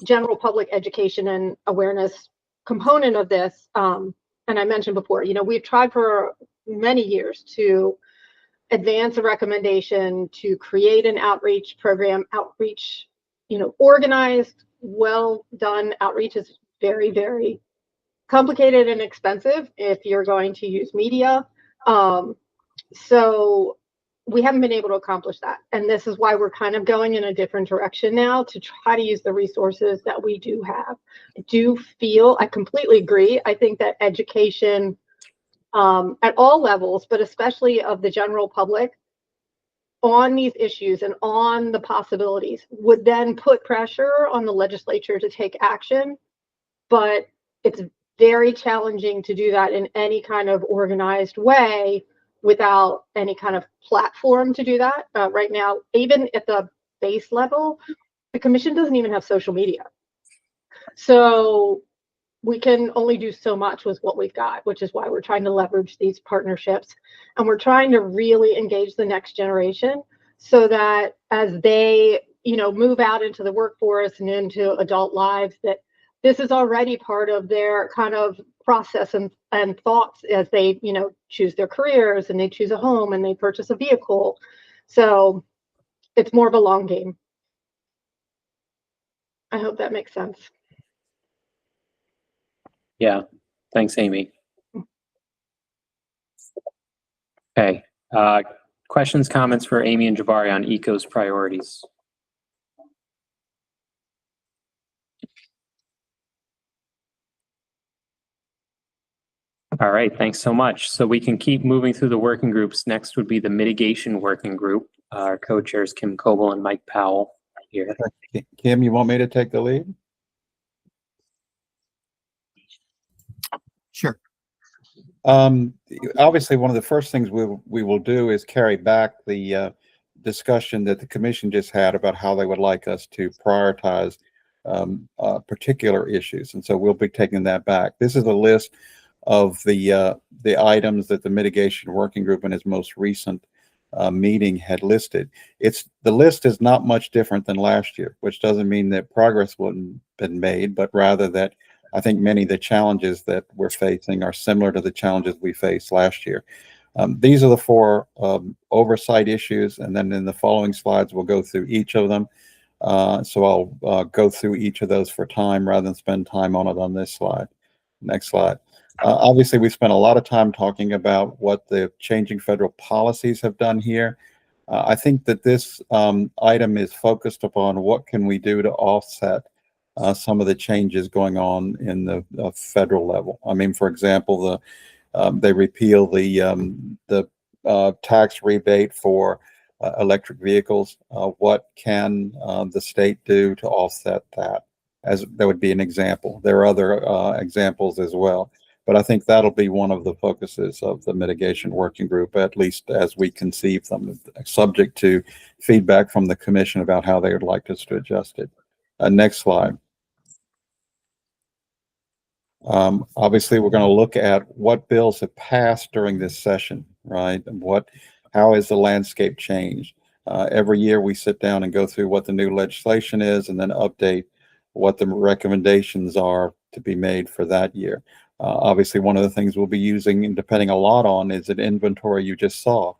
general public education and awareness component of this, and I mentioned before, we've tried for many years to advance a recommendation to create an outreach program. Outreach, organized, well done outreach is very, very complicated and expensive if you're going to use media. So we haven't been able to accomplish that. And this is why we're kind of going in a different direction now to try to use the resources that we do have. I completely agree. I think that education at all levels, but especially of the general public on these issues and on the possibilities would then put pressure on the legislature to take action. But it's very challenging to do that in any kind of organized way without any kind of platform to do that. Right now, even at the base level, the commission doesn't even have social media. So we can only do so much with what we've got, which is why we're trying to leverage these partnerships. And we're trying to really engage the next generation so that as they, move out into the workforce and into adult lives, that this is already part of their kind of process and thoughts as they, choose their careers and they choose a home and they purchase a vehicle. So it's more of a long game. I hope that makes sense. Yeah, thanks, Amy. Okay, questions, comments for Amy and Jabari on ECO's priorities? All right, thanks so much. So we can keep moving through the working groups. Next would be the mitigation working group. Our co-chairs Kim Coble and Mike Powell here. Kim, you want me to take the lead? Sure. Obviously, one of the first things we will do is carry back the discussion that the commission just had about how they would like us to prioritize particular issues. And so we'll be taking that back. This is a list of the items that the mitigation working group in its most recent meeting had listed. The list is not much different than last year, which doesn't mean that progress wouldn't been made, but rather that I think many of the challenges that we're facing are similar to the challenges we faced last year. These are the four oversight issues, and then in the following slides, we'll go through each of them. So I'll go through each of those for time rather than spend time on it on this slide. Next slide. Obviously, we spent a lot of time talking about what the changing federal policies have done here. I think that this item is focused upon what can we do to offset some of the changes going on in the federal level. I mean, for example, they repeal the tax rebate for electric vehicles. What can the state do to offset that? As that would be an example. There are other examples as well. But I think that'll be one of the focuses of the mitigation working group, at least as we conceive them, subject to feedback from the commission about how they would like us to adjust it. Next slide. Obviously, we're going to look at what bills have passed during this session, right? And how has the landscape changed? Every year we sit down and go through what the new legislation is and then update what the recommendations are to be made for that year. Obviously, one of the things we'll be using and depending a lot on is an inventory you just saw.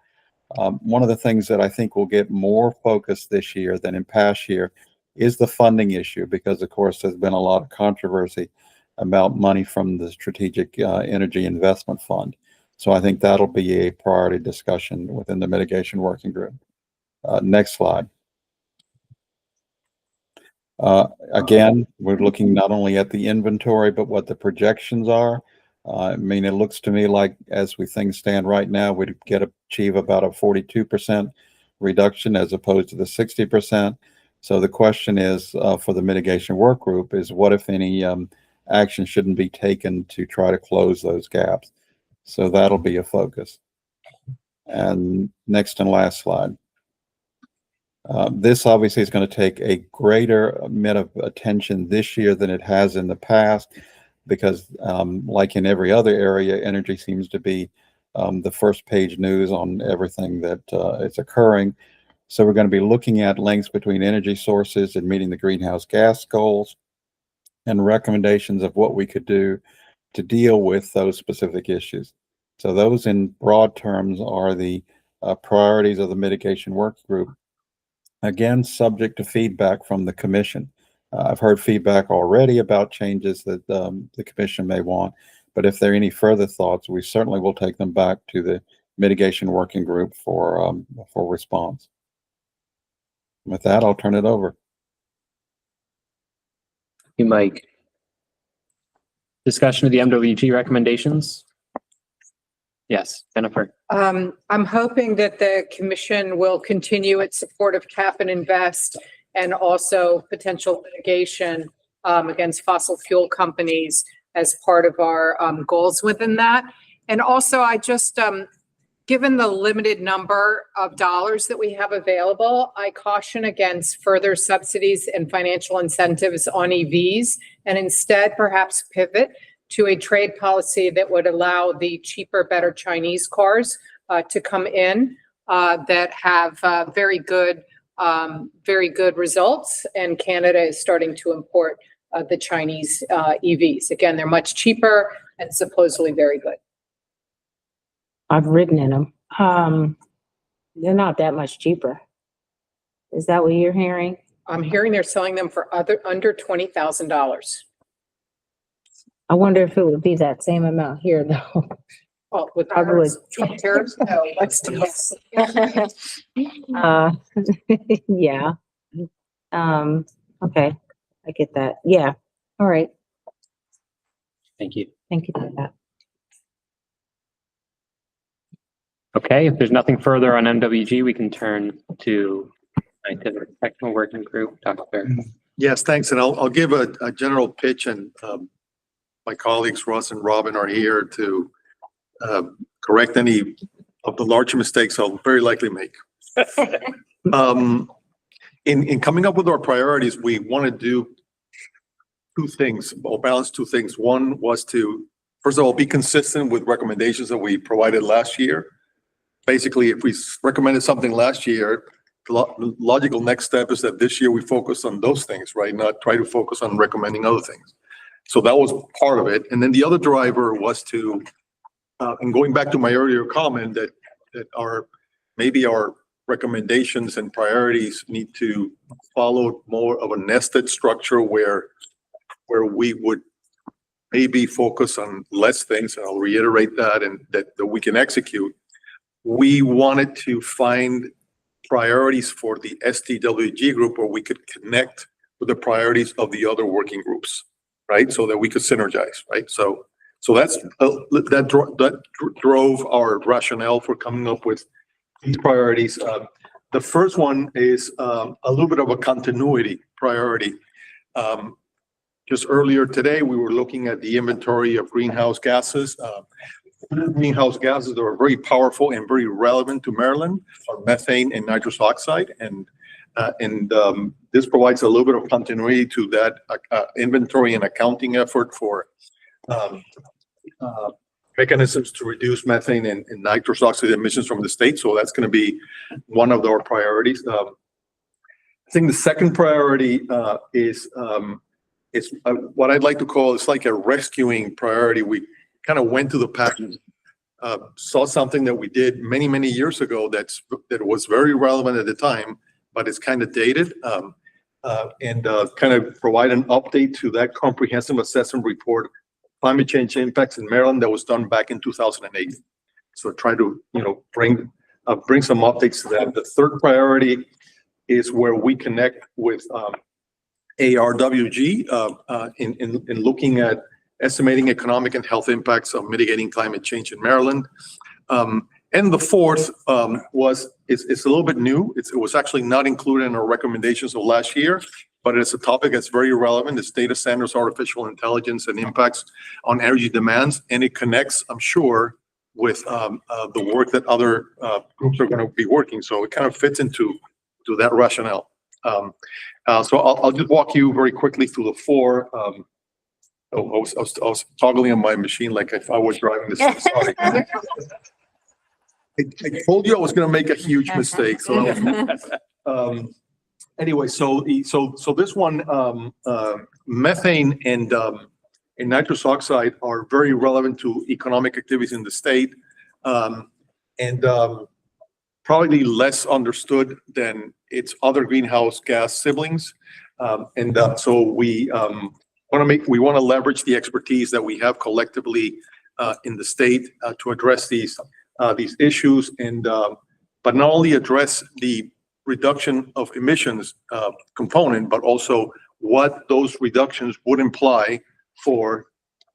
One of the things that I think will get more focus this year than in past year is the funding issue, because of course there's been a lot of controversy about money from the Strategic Energy Investment Fund. So I think that'll be a priority discussion within the mitigation working group. Next slide. Again, we're looking not only at the inventory, but what the projections are. I mean, it looks to me like as things stand right now, we'd achieve about a 42% reduction as opposed to the 60%. So the question is for the mitigation work group is what, if any, action shouldn't be taken to try to close those gaps. So that'll be a focus. And next and last slide. This obviously is going to take a greater amount of attention this year than it has in the past, because like in every other area, energy seems to be the first page news on everything that is occurring. So we're going to be looking at links between energy sources and meeting the greenhouse gas goals and recommendations of what we could do to deal with those specific issues. So those in broad terms are the priorities of the mitigation work group. Again, subject to feedback from the commission. I've heard feedback already about changes that the commission may want, but if there are any further thoughts, we certainly will take them back to the mitigation working group for response. With that, I'll turn it over. You, Mike. Discussion of the MWG recommendations? Yes, Jennifer. I'm hoping that the commission will continue its support of cap and invest and also potential litigation against fossil fuel companies as part of our goals within that. And also, I just, given the limited number of dollars that we have available, I caution against further subsidies and financial incentives on EVs, and instead perhaps pivot to a trade policy that would allow the cheaper, better Chinese cars to come in that have very good results. And Canada is starting to import the Chinese EVs. Again, they're much cheaper and supposedly very good. I've ridden in them. They're not that much cheaper. Is that what you're hearing? I'm hearing they're selling them for under $20,000. I wonder if it would be that same amount here, though. Well, with Probably. Trump tariffs, no, let's do this. Yeah. Okay, I get that. Yeah. All right. Thank you. Thank you for that. Okay, if there's nothing further on MWG, we can turn to scientific technical working group. Dr. Fair. Yes, thanks. And I'll give a general pitch, and my colleagues Russ and Robin are here to correct any of the larger mistakes I'll very likely make. In coming up with our priorities, we want to do two things, or balance two things. One was to, first of all, be consistent with recommendations that we provided last year. Basically, if we recommended something last year, the logical next step is that this year we focus on those things, right? Not try to focus on recommending other things. So that was part of it. And then the other driver was to, and going back to my earlier comment that maybe our recommendations and priorities need to follow more of a nested structure where we would maybe focus on less things, and I'll reiterate that, and that we can execute. We wanted to find priorities for the STWG group where we could connect with the priorities of the other working groups, right? So that we could synergize, right? So that's that drove our rationale for coming up with these priorities. The first one is a little bit of a continuity priority. just earlier today, we were looking at the inventory of greenhouse gases. Greenhouse gases that are very powerful and very relevant to Maryland are methane and nitrous oxide. And this provides a little bit of continuity to that inventory and accounting effort for mechanisms to reduce methane and nitrous oxide emissions from the state. So that's going to be one of our priorities. I think the second priority is what I'd like to call, it's like a rescuing priority. We kind of went to the patent, saw something that we did many, many years ago that was very relevant at the time, but it's kind of dated, and kind of provide an update to that comprehensive assessment report, climate change impacts in Maryland, that was done back in 2008. So try to, bring some updates to that. The third priority is where we connect with ARWG in looking at estimating economic and health impacts of mitigating climate change in Maryland. And the fourth it's a little bit new. It was actually not included in our recommendations of last year, but it's a topic that's very relevant. It's data centers, artificial intelligence, and impacts on energy demands. And it connects, I'm sure, with the work that other groups are going to be working. So it kind of fits into that rationale. So I'll just walk you very quickly through the four. I was toggling on my machine like if I was driving this. Sorry. I told you I was going to make a huge mistake. So anyway, so this one, methane and nitrous oxide are very relevant to economic activities in the state, and probably less understood than its other greenhouse gas siblings. So we want to leverage the expertise that we have collectively in the state to address these issues, and but not only address the reduction of emissions component, but also what those reductions would imply for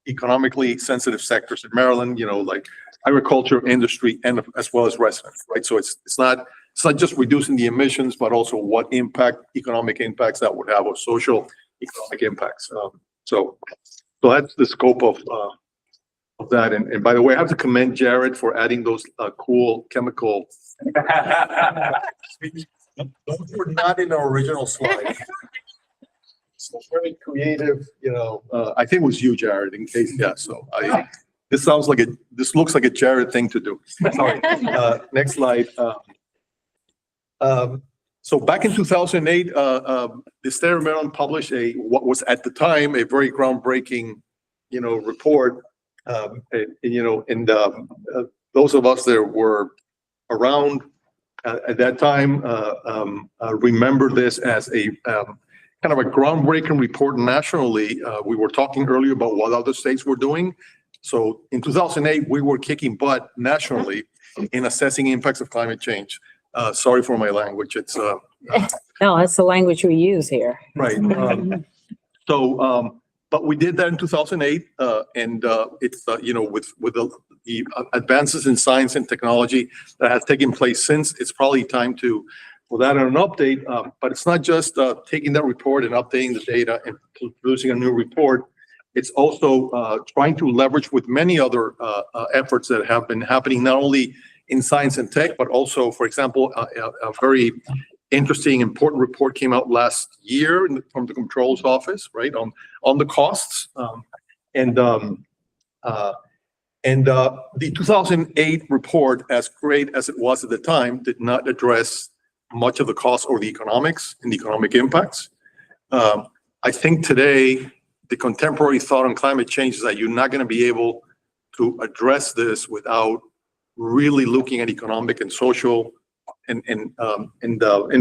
economically sensitive sectors in Maryland, like agriculture, industry, and as well as residents, right? So it's not just reducing the emissions, but also what economic impacts that would have, or social economic impacts. So that's the scope of that. And by the way, I have to commend Jared for adding those cool chemical. Those were not in our original slide. So very creative, I think it was you, Jared, in case, yeah. So this looks like a Jared thing to do. Sorry. Next slide. So back in 2008, the state of Maryland published what was at the time a very groundbreaking, report. Those of us that were around at that time remember this as a kind of a groundbreaking report nationally. We were talking earlier about what other states were doing. So in 2008, we were kicking butt nationally in assessing impacts of climate change. Sorry for my language. It's no, that's the language we use here. right. But we did that in 2008, and it's with the advances in science and technology that has taken place since, it's probably time for that an update. But it's not just taking that report and updating the data and producing a new report. It's also trying to leverage with many other efforts that have been happening, not only in science and tech, but also, for example, a very interesting, important report came out last year from the Controller's Office, right, on the costs. The 2008 report, as great as it was at the time, did not address much of the costs or the economics and the economic impacts. I think today, the contemporary thought on climate change is that you're not going to be able to address this without really looking at economic and social and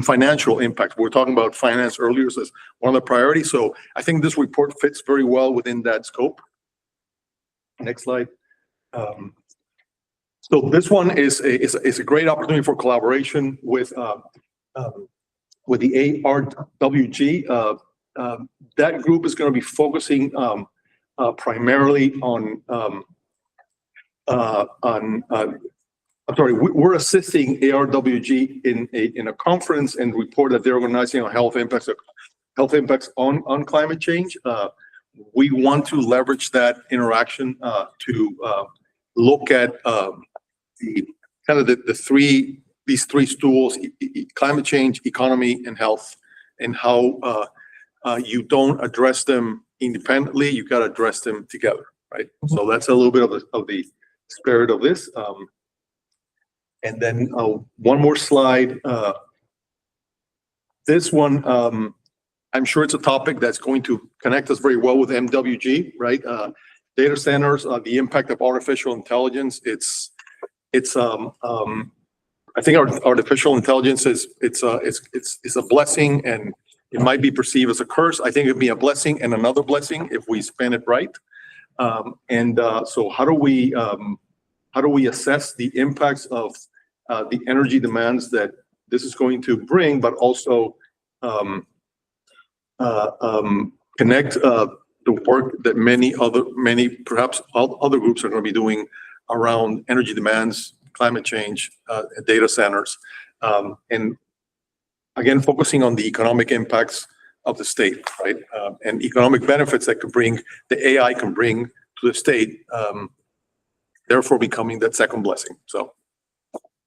financial impact. We were talking about finance earlier, so it's one of the priorities. So I think this report fits very well within that scope. Next slide. So this one is a great opportunity for collaboration with the ARWG. That group is going to be focusing primarily on we're assisting ARWG in a conference and report that they're organizing on health impacts on climate change. we want to leverage that interaction to look at the kind of these three stools: climate change, economy, and health, and how you don't address them independently. You got to address them together, right? So that's a little bit of the spirit of this. And then one more slide. This one, I'm sure it's a topic that's going to connect us very well with MWG, right? Data centers, the impact of artificial intelligence. I think artificial intelligence it's a blessing, and it might be perceived as a curse. I think it'd be a blessing and another blessing if we spend it right. So how do we assess the impacts of the energy demands that this is going to bring, but also connect the work that many perhaps other groups are going to be doing around energy demands, climate change, data centers, and again focusing on the economic impacts of the state, right? And economic benefits that the AI can bring to the state, therefore becoming that second blessing. So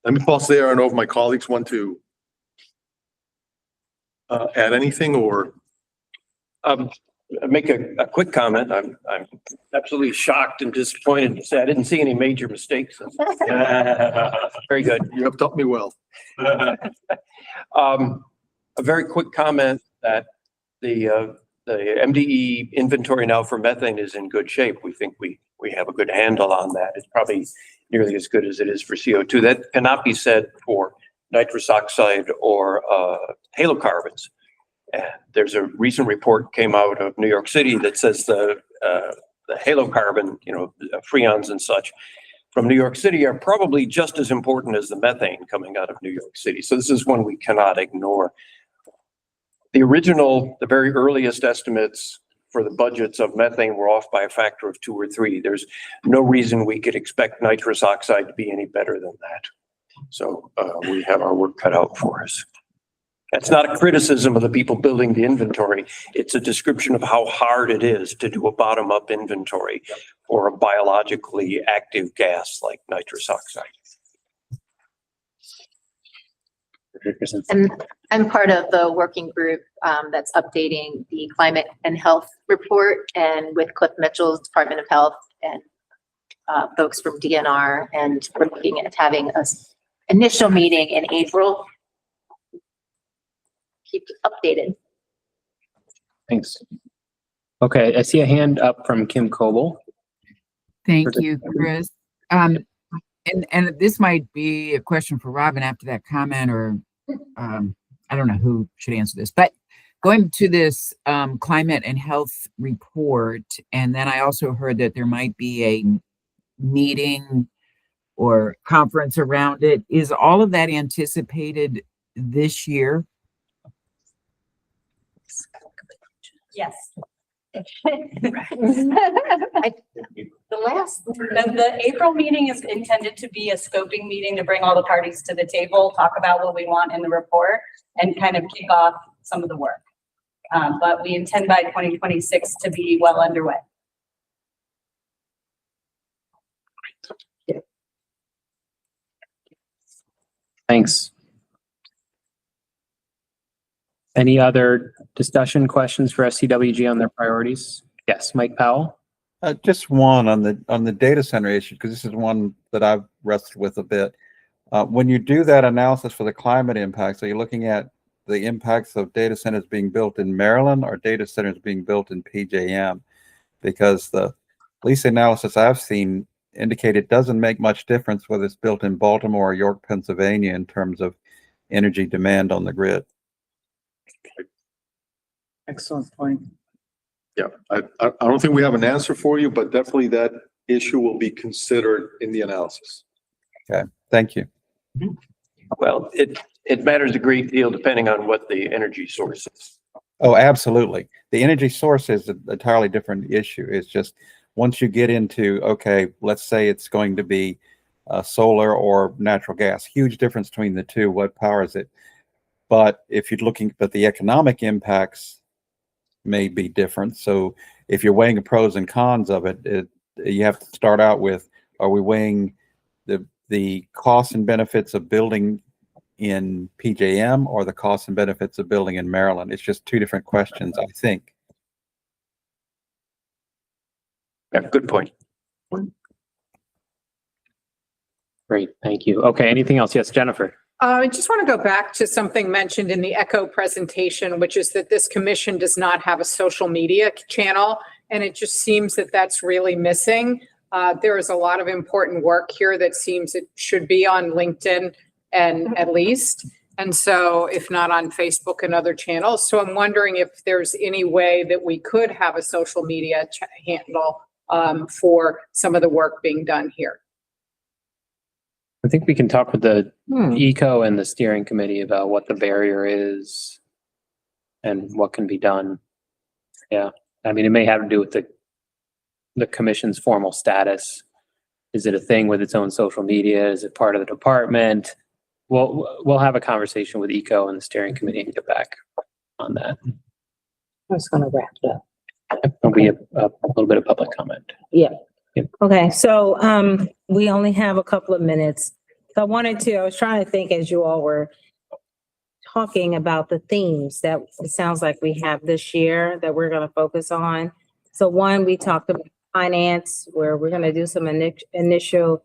let me pause there. I don't know if my colleagues want to add anything or make a quick comment. I'm absolutely shocked and disappointed to say I didn't see any major mistakes. Very good. You have taught me well. A very quick comment that the MDE inventory now for methane is in good shape. We think we have a good handle on that. It's probably nearly as good as it is for CO2. That cannot be said for nitrous oxide or halocarbons. There's a recent report came out of New York City that says the halocarbon, freons and such from New York City are probably just as important as the methane coming out of New York City. So this is one we cannot ignore. The very earliest estimates for the budgets of methane were off by a factor of 2 or 3. There's no reason we could expect nitrous oxide to be any better than that. So we have our work cut out for us. That's not a criticism of the people building the inventory. It's a description of how hard it is to do a bottom-up inventory for a biologically active gas like nitrous oxide. And I'm part of the working group that's updating the climate and health report, and with Cliff Mitchell's Department of Health and folks from DNR, and we're looking at having an initial meeting in April. Keep updated. Thanks. Okay, I see a hand up from Kim Coble. Thank you, Chris. And this might be a question for Robin after that comment, or I don't know who should answer this, but going to this climate and health report, and then I also heard that there might be a meeting or conference around it. Is all of that anticipated this year? Yes. The April meeting is intended to be a scoping meeting to bring all the parties to the table, talk about what we want in the report, and kind of kick off some of the work. But we intend by 2026 to be well underway. Thanks. Any other discussion questions for SCWG on their priorities? Yes, Mike Powell. Just one on the data center issue, because this is one that I've wrestled with a bit. When you do that analysis for the climate impacts, are you looking at the impacts of data centers being built in Maryland or data centers being built in PJM? Because at least the analysis I've seen indicate it doesn't make much difference whether it's built in Baltimore or York, Pennsylvania, in terms of energy demand on the grid. Excellent point. Yeah, I don't think we have an answer for you, but definitely that issue will be considered in the analysis. Okay, thank you. Well, it matters a great deal depending on what the energy source is. Oh, absolutely. The energy source is an entirely different issue. It's just once you get into, okay, let's say it's going to be solar or natural gas, huge difference between the two. What powers it? But if you're looking at the economic impacts, may be different. So if you're weighing the pros and cons of it, you have to start out with, are we weighing the costs and benefits of building in PJM or the costs and benefits of building in Maryland? It's just two different questions, I think. Yeah, good point. Great, thank you. Okay, anything else? Yes, Jennifer. I just want to go back to something mentioned in the ECHO presentation, which is that this commission does not have a social media channel, and it just seems that that's really missing. There is a lot of important work here that seems it should be on LinkedIn and at least, and so if not on Facebook and other channels. So I'm wondering if there's any way that we could have a social media handle for some of the work being done here. I think we can talk with the ECO and the steering committee about what the barrier is and what can be done. Yeah, I mean, it may have to do with the commission's formal status. Is it a thing with its own social media? Is it part of the department? We'll have a conversation with ECO and the steering committee and get back on that. I was gonna wrap it up. There'll be a little bit of public comment. Yeah. Yep. Okay, so we only have a couple of minutes. So I was trying to think as you all were talking about the themes that it sounds like we have this year that we're going to focus on. So one, we talked about finance, where we're going to do some initial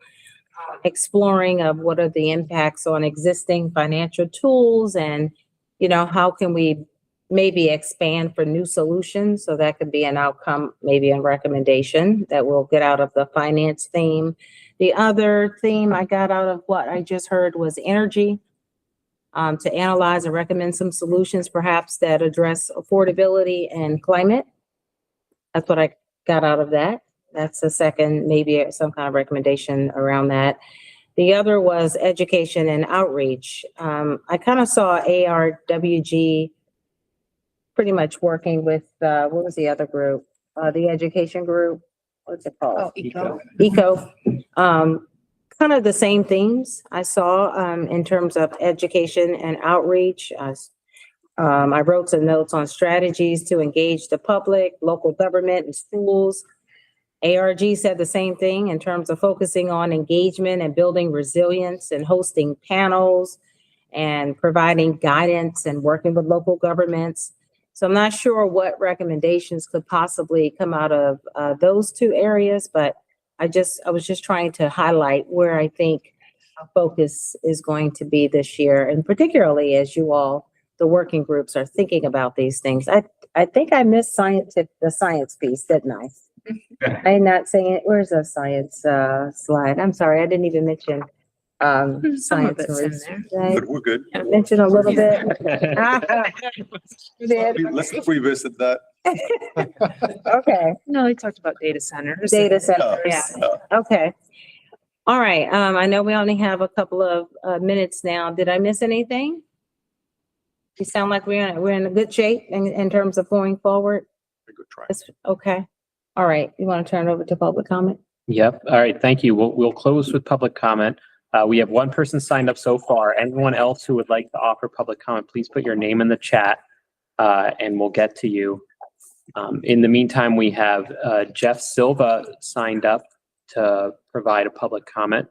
exploring of what are the impacts on existing financial tools and, how can we maybe expand for new solutions. So that could be an outcome, maybe a recommendation that we'll get out of the finance theme. The other theme I got out of what I just heard was energy, to analyze and recommend some solutions perhaps that address affordability and climate. That's what I got out of that. That's the second, maybe some kind of recommendation around that. The other was education and outreach. I kind of saw ARWG pretty much working with, what was the other group? The education group, what's it called? Oh, ECO. ECO. Kind of the same themes I saw in terms of education and outreach. I wrote some notes on strategies to engage the public, local government and schools. ARG said the same thing in terms of focusing on engagement and building resilience and hosting panels and providing guidance and working with local governments. So I'm not sure what recommendations could possibly come out of those two areas, but I was just trying to highlight where I think our focus is going to be this year, and particularly as you all, the working groups, are thinking about these things. I think I missed the science piece, didn't I? I'm not saying it. Where's the science slide? I'm sorry, I didn't even mention Some of science. it's in there. Right? But we're good. I mentioned a little bit. You did? Let's revisit that. Okay. No, they talked about data centers. Data centers. Yeah. Okay. All right. I know we only have a couple of minutes now. Did I miss anything? You sound like we're in a good shape in terms of going forward. Good try. Okay. All right. You want to turn it over to public comment? Yep. All right. Thank you. We'll close with public comment. We have one person signed up so far. Anyone else who would like to offer public comment, please put your name in the chat and we'll get to you. In the meantime, we have Jeff Silva signed up to provide a public comment.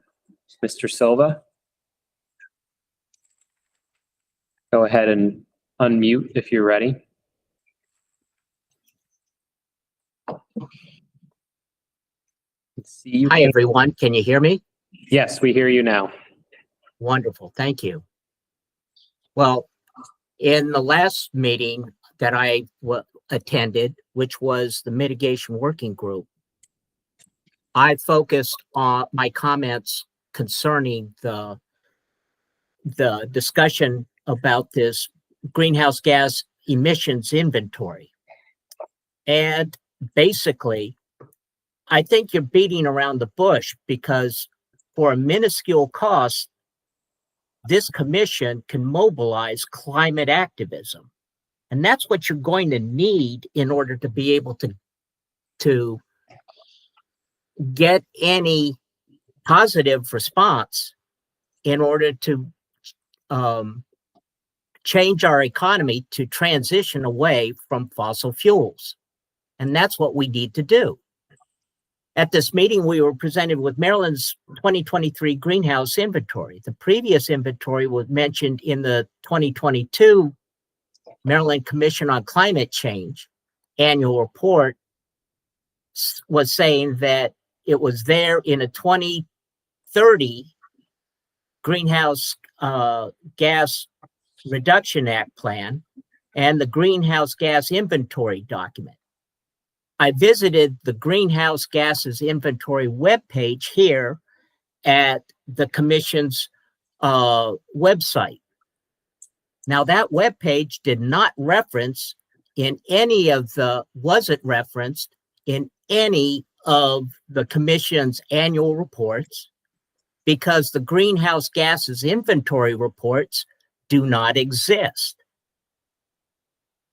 Mr. Silva, go ahead and unmute if you're ready. Hi, everyone. Can you hear me? Yes, we hear you now. Wonderful. Thank you. Well, in the last meeting that I attended, which was the mitigation working group, I focused on my comments concerning the discussion about this greenhouse gas emissions inventory. And basically, I think you're beating around the bush, because for a minuscule cost, this commission can mobilize climate activism. And that's what you're going to need in order to be able to get any positive response in order to change our economy to transition away from fossil fuels. And that's what we need to do. At this meeting, we were presented with Maryland's 2023 greenhouse inventory. The previous inventory was mentioned in the 2022 Maryland Commission on Climate Change annual report, was saying that it was there in a 2030 greenhouse gas reduction act plan and the greenhouse gas inventory document. I visited the greenhouse gases inventory webpage here at the commission's website. Now that webpage did not reference in any of the, wasn't referenced in any of the commission's annual reports because the greenhouse gases inventory reports do not exist.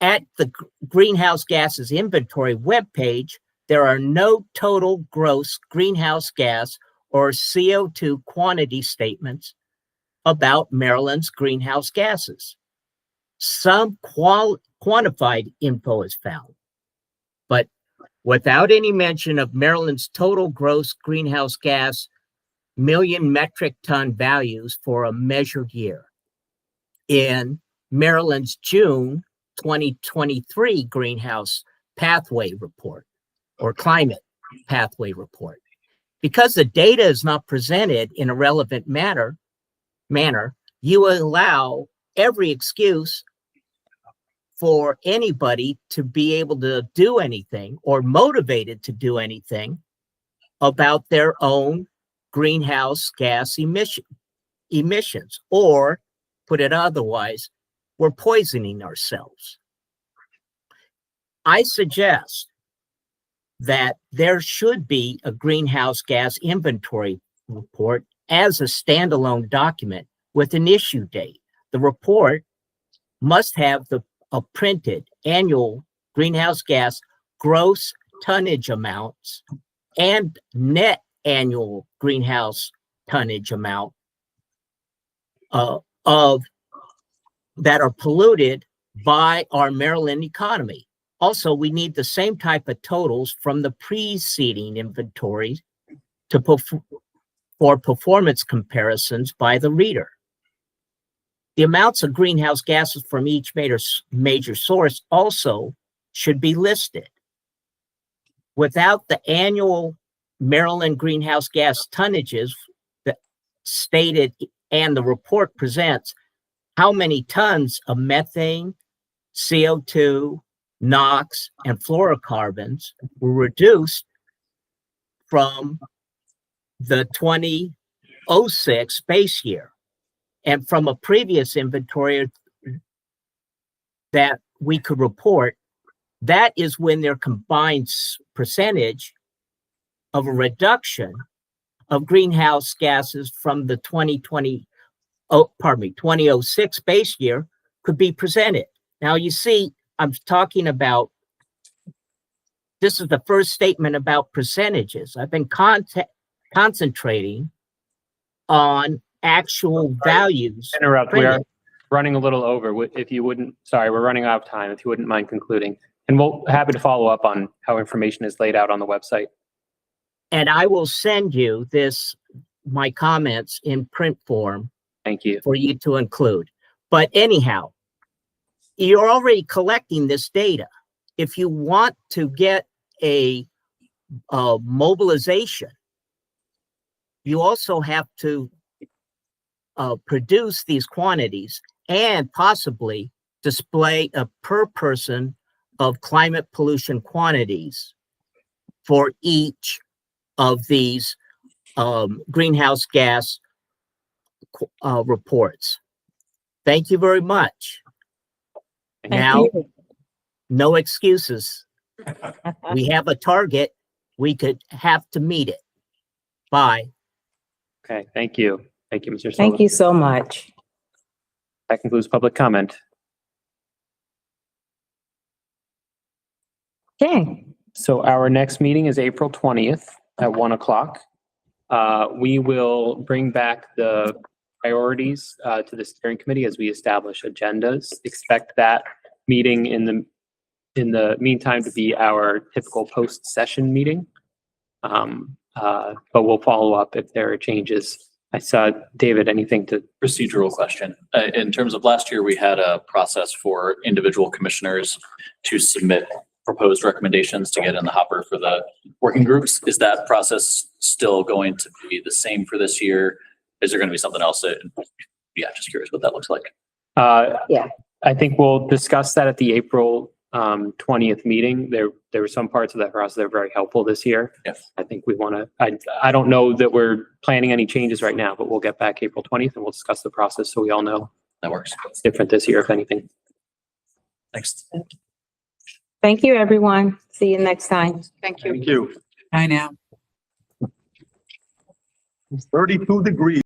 At the greenhouse gases inventory webpage, there are no total gross greenhouse gas or CO2 quantity statements about Maryland's greenhouse gases. Some quantified info is found, but without any mention of Maryland's total gross greenhouse gas million metric ton values for a measured year. In Maryland's June 2023 greenhouse pathway report or climate pathway report. Because the data is not presented in a relevant manner, you allow every excuse for anybody to be able to do anything or motivated to do anything about their own greenhouse gas emissions, or put it otherwise, we're poisoning ourselves. I suggest that there should be a greenhouse gas inventory report as a standalone document with an issue date. The report must have a printed annual greenhouse gas gross tonnage amounts and net annual greenhouse tonnage amount that are polluted by our Maryland economy. Also, we need the same type of totals from the preceding inventories for performance comparisons by the reader. The amounts of greenhouse gases from each major source also should be listed. Without the annual Maryland greenhouse gas tonnages that stated and the report presents how many tons of methane, CO2, NOx, and fluorocarbons were reduced from the 2006 base year. And from a previous inventory that we could report, that is when their combined percentage of a reduction of greenhouse gases from the 2006 base year could be presented. Now, you see, I'm talking about, this is the first statement about percentages. I've been concentrating on actual values. Interrupt. We are running a little over. If you wouldn't, sorry, we're running out of time. If you wouldn't mind concluding. And we'll happy to follow up on how information is laid out on the website. And I will send you my comments in print form. Thank you. For you to include. But anyhow, you're already collecting this data. If you want to get a mobilization, you also have to produce these quantities and possibly display a per person of climate pollution quantities for each of these greenhouse gas reports. Thank you very much. Now, no excuses. We have a target. We could have to meet it. Bye. Okay, thank you. Thank you, Mr. Sullivan. Thank you so much. That concludes public comment. Okay. So our next meeting is April 20th at 1 o'clock. We will bring back the priorities to the steering committee as we establish agendas. Expect that meeting in the in the meantime to be our typical post-session meeting. But we'll follow up if there are changes. I saw, David, anything to? Procedural question. In terms of last year, we had a process for individual commissioners to submit proposed recommendations to get in the hopper for the working groups. Is that process still going to be the same for this year? Is there going to be something else that, yeah, just curious what that looks like. Yeah. I think we'll discuss that at the April 20th meeting. There were some parts of that process that are very helpful this year. Yes. I think we want to, I don't know that we're planning any changes right now, but we'll get back April 20th and we'll discuss the process so we all know That works. what's different this year, if anything. Thanks. Thank you, everyone. See you next time. Thank you. Thank you. I know. 32 degrees.